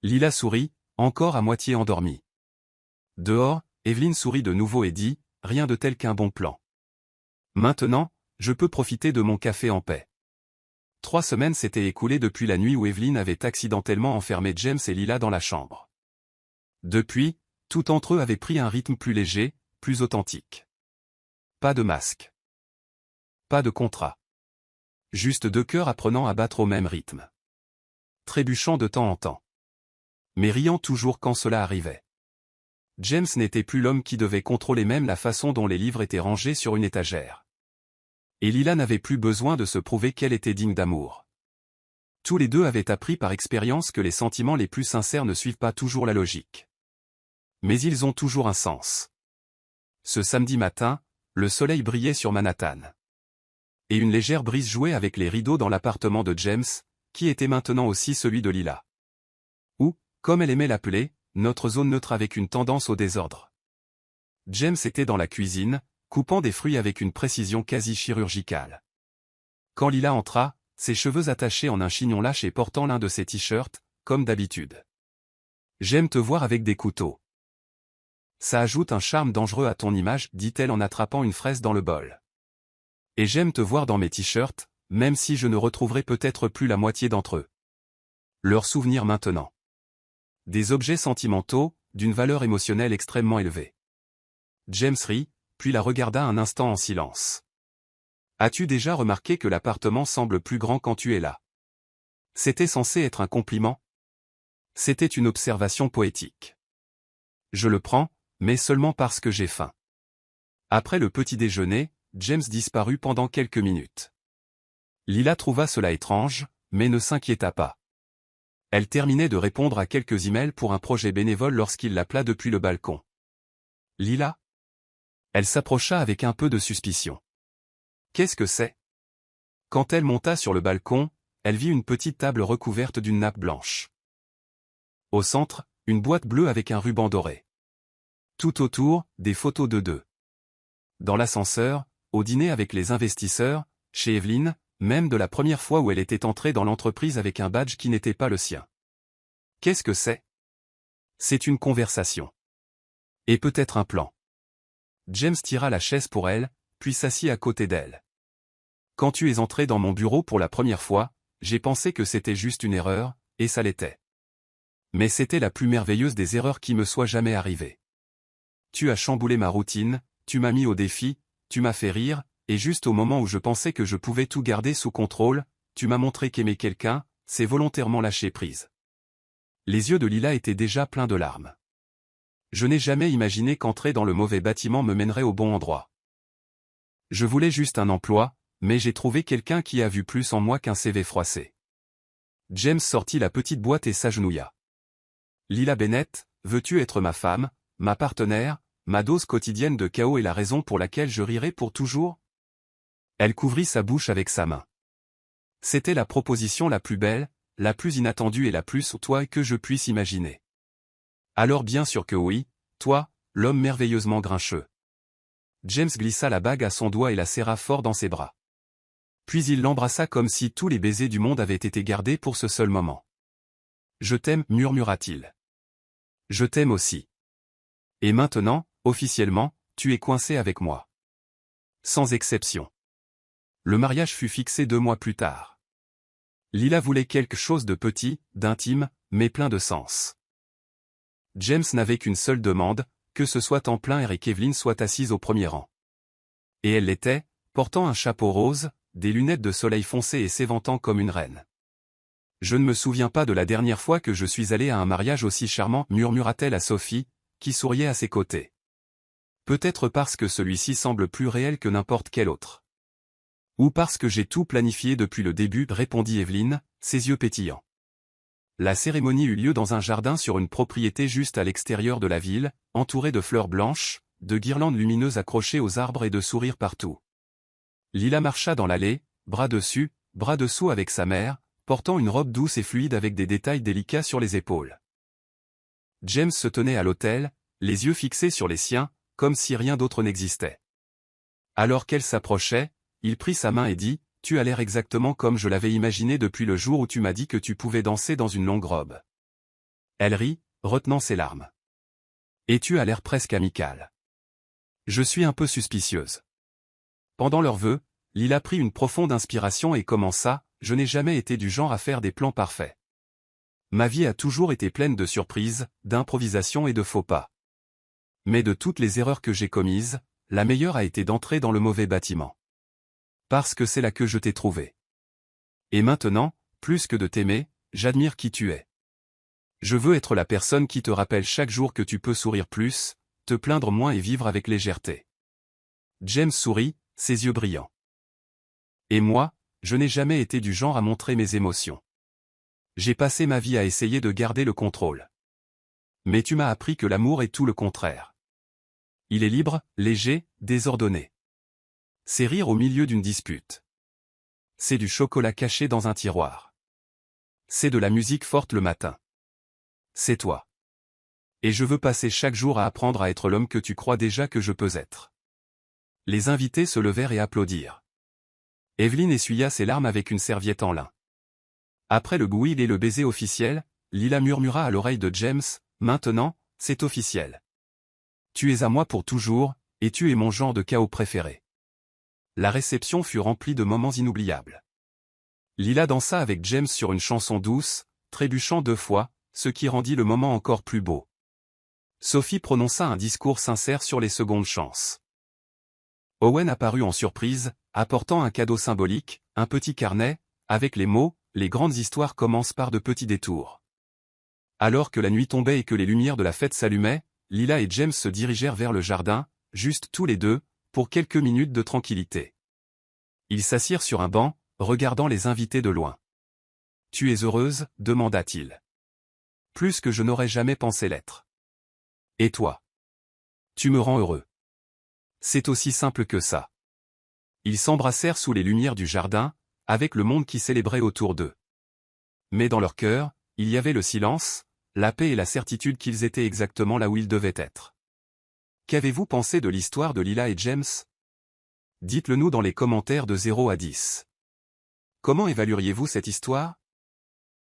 Lila sourit, encore à moitié endormie. Dehors, Evelyne sourit de nouveau et dit, « Rien de tel qu'un bon plan. Maintenant, je peux profiter de mon café en paix. » 3 semaines s'étaient écoulées depuis la nuit où Evelyne avait accidentellement enfermé James et Lila dans la chambre. Depuis, tout entre eux avait pris un rythme plus léger, plus authentique. Pas de masque. Pas de contrat. Juste 2 cœurs apprenant à battre au même rythme. Trébuchant de temps en temps. Mais riant toujours quand cela arrivait. James n'était plus l'homme qui devait contrôler même la façon dont les livres étaient rangés sur une étagère. Et Lila n'avait plus besoin de se prouver qu'elle était digne d'amour. Tous les deux avaient appris par expérience que les sentiments les plus sincères ne suivent pas toujours la logique. Mais ils ont toujours un sens. Ce samedi matin, le soleil brillait sur Manhattan. Et une légère brise jouait avec les rideaux dans l'appartement de James, qui était maintenant aussi celui de Lila. Ou, comme elle aimait l'appeler, notre zone neutre avec une tendance au désordre. James était dans la cuisine, coupant des fruits avec une précision quasi chirurgicale. Quand Lila entra, ses cheveux attachés en un chignon lâche et portant l'un de ses t-shirts, comme d'habitude. « J'aime te voir avec des couteaux. Ça ajoute un charme dangereux à ton image, dit-elle en attrapant une fraise dans le bol. Et j'aime te voir dans mes t-shirts, même si je ne retrouverai peut-être plus la moitié d'entre eux. Leurs souvenirs maintenant. Des objets sentimentaux, d'une valeur émotionnelle extrêmement élevée. James rit, puis la regarda un instant en silence. As-tu déjà remarqué que l'appartement semble plus grand quand tu es là? C'était censé être un compliment? C'était une observation poétique. Je le prends, mais seulement parce que j'ai faim. Après le petit déjeuner, James disparut pendant quelques minutes. Lila trouva cela étrange, mais ne s'inquiéta pas. Elle terminait de répondre à quelques emails pour un projet bénévole lorsqu'il l'appela depuis le balcon. Lila? Elle s'approcha avec un peu de suspicion. Qu'est-ce que c'est? Quand elle monta sur le balcon, elle vit une petite table recouverte d'une nappe blanche. Au centre, une boîte bleue avec un ruban doré. Tout autour, des photos de deux. Dans l'ascenseur, au dîner avec les investisseurs, chez Evelyn, même de la première fois où elle était entrée dans l'entreprise avec un badge qui n'était pas le sien. Qu'est-ce que c'est? C'est une conversation. Et peut-être un plan. James tira la chaise pour elle, puis s'assit à côté d'elle. Quand tu es entré dans mon bureau pour la première fois, j'ai pensé que c'était juste une erreur, et ça l'était. Mais c'était la plus merveilleuse des erreurs qui me soit jamais arrivée. Tu as chamboulé ma routine, tu m'as mis au défi, tu m'as fait rire, et juste au moment où je pensais que je pouvais tout garder sous contrôle, tu m'as montré qu'aimer quelqu'un, c'est volontairement lâcher prise. Les yeux de Lila étaient déjà pleins de larmes. Je n'ai jamais imaginé qu'entrer dans le mauvais bâtiment me mènerait au bon endroit. Je voulais juste un emploi, mais j'ai trouvé quelqu'un qui a vu plus en moi qu'un CV froissé. James sortit la petite boîte et s'agenouilla. Lila Bennett, veux-tu être ma femme, ma partenaire, ma dose quotidienne de chaos et la raison pour laquelle je rirai pour toujours? Elle couvrit sa bouche avec sa main. C'était la proposition la plus belle, la plus inattendue et la plus toi que je puisse imaginer. Alors bien sûr que oui, toi, l'homme merveilleusement grincheux. James glissa la bague à son doigt et la serra fort dans ses bras. Puis il l'embrassa comme si tous les baisers du monde avaient été gardés pour ce seul moment. Je t'aime, murmura-t-il. Je t'aime aussi. Et maintenant, officiellement, tu es coincé avec moi. Sans exception. Le mariage fut fixé 2 mois plus tard. Lila voulait quelque chose de petit, d'intime, mais plein de sens. James n'avait qu'une seule demande, que ce soit en plein air et qu'Evelyn soit assise au premier rang. Et elle l'était, portant un chapeau rose, des lunettes de soleil foncé et s'éventant comme une reine. Je ne me souviens pas de la dernière fois que je suis allé à un mariage aussi charmant, murmura-t-elle à Sophie, qui souriait à ses côtés. Peut-être parce que celui-ci semble plus réel que n'importe quel autre. Ou parce que j'ai tout planifié depuis le début, répondit Evelyn, ses yeux pétillants. La cérémonie eut lieu dans un jardin sur une propriété juste à l'extérieur de la ville, entourée de fleurs blanches, de guirlandes lumineuses accrochées aux arbres et de sourires partout. Lila marcha dans l'allée, bras dessus, bras dessous avec sa mère, portant une robe douce et fluide avec des détails délicats sur les épaules. James se tenait à l'autel, les yeux fixés sur les siens, comme si rien d'autre n'existait. Alors qu'elle s'approchait, il prit sa main et dit, « Tu as l'air exactement comme je l'avais imaginé depuis le jour où tu m'as dit que tu pouvais danser dans une longue robe. » Elle rit, retenant ses larmes. « Et tu as l'air presque amical. » Je suis un peu suspicieuse. Pendant leurs vœux, Lila prit une profonde inspiration et commença, « Je n'ai jamais été du genre à faire des plans parfaits. Ma vie a toujours été pleine de surprises, d'improvisations et de faux pas. Mais de toutes les erreurs que j'ai commises, la meilleure a été d'entrer dans le mauvais bâtiment. Parce que c'est là que je t'ai trouvé. Et maintenant, plus que de t'aimer, j'admire qui tu es. Je veux être la personne qui te rappelle chaque jour que tu peux sourire plus, te plaindre moins et vivre avec légèreté. » James sourit, ses yeux brillants. « Et moi, je n'ai jamais été du genre à montrer mes émotions. J'ai passé ma vie à essayer de garder le contrôle. Mais tu m'as appris que l'amour est tout le contraire. Il est libre, léger, désordonné. C'est rire au milieu d'une dispute. C'est du chocolat caché dans un tiroir. C'est de la musique forte le matin. C'est toi. Et je veux passer chaque jour à apprendre à être l'homme que tu crois déjà que je peux être. Les invités se levèrent et applaudirent. Evelyne essuya ses larmes avec une serviette en lin. Après le gouil et le baiser officiel, Lila murmura à l'oreille de James, « Maintenant, c'est officiel. Tu es à moi pour toujours, et tu es mon genre de chaos préféré. » La réception fut remplie de moments inoubliables. Lila dansa avec James sur une chanson douce, trébuchant 2 fois, ce qui rendit le moment encore plus beau. Sophie prononça un discours sincère sur les secondes chances. Owen apparut en surprise, apportant un cadeau symbolique, un petit carnet, avec les mots « Les grandes histoires commencent par de petits détours ». Alors que la nuit tombait et que les lumières de la fête s'allumaient, Lila et James se dirigèrent vers le jardin, juste tous les deux, pour quelques minutes de tranquillité. Ils s'assirent sur un banc, regardant les invités de loin. « Tu es heureuse ?» demanda-t-il. « Plus que je n'aurais jamais pensé l'être. »« Et toi ? Tu me rends heureux. » C'est aussi simple que ça. Ils s'embrassèrent sous les lumières du jardin, avec le monde qui célébrait autour d'eux. Mais dans leur cœur, il y avait le silence, la paix et la certitude qu'ils étaient exactement là où ils devaient être. Qu'avez-vous pensé de l'histoire de Lila et James? Dites-le nous dans les commentaires de 0 à 10. Comment évalueriez-vous cette histoire?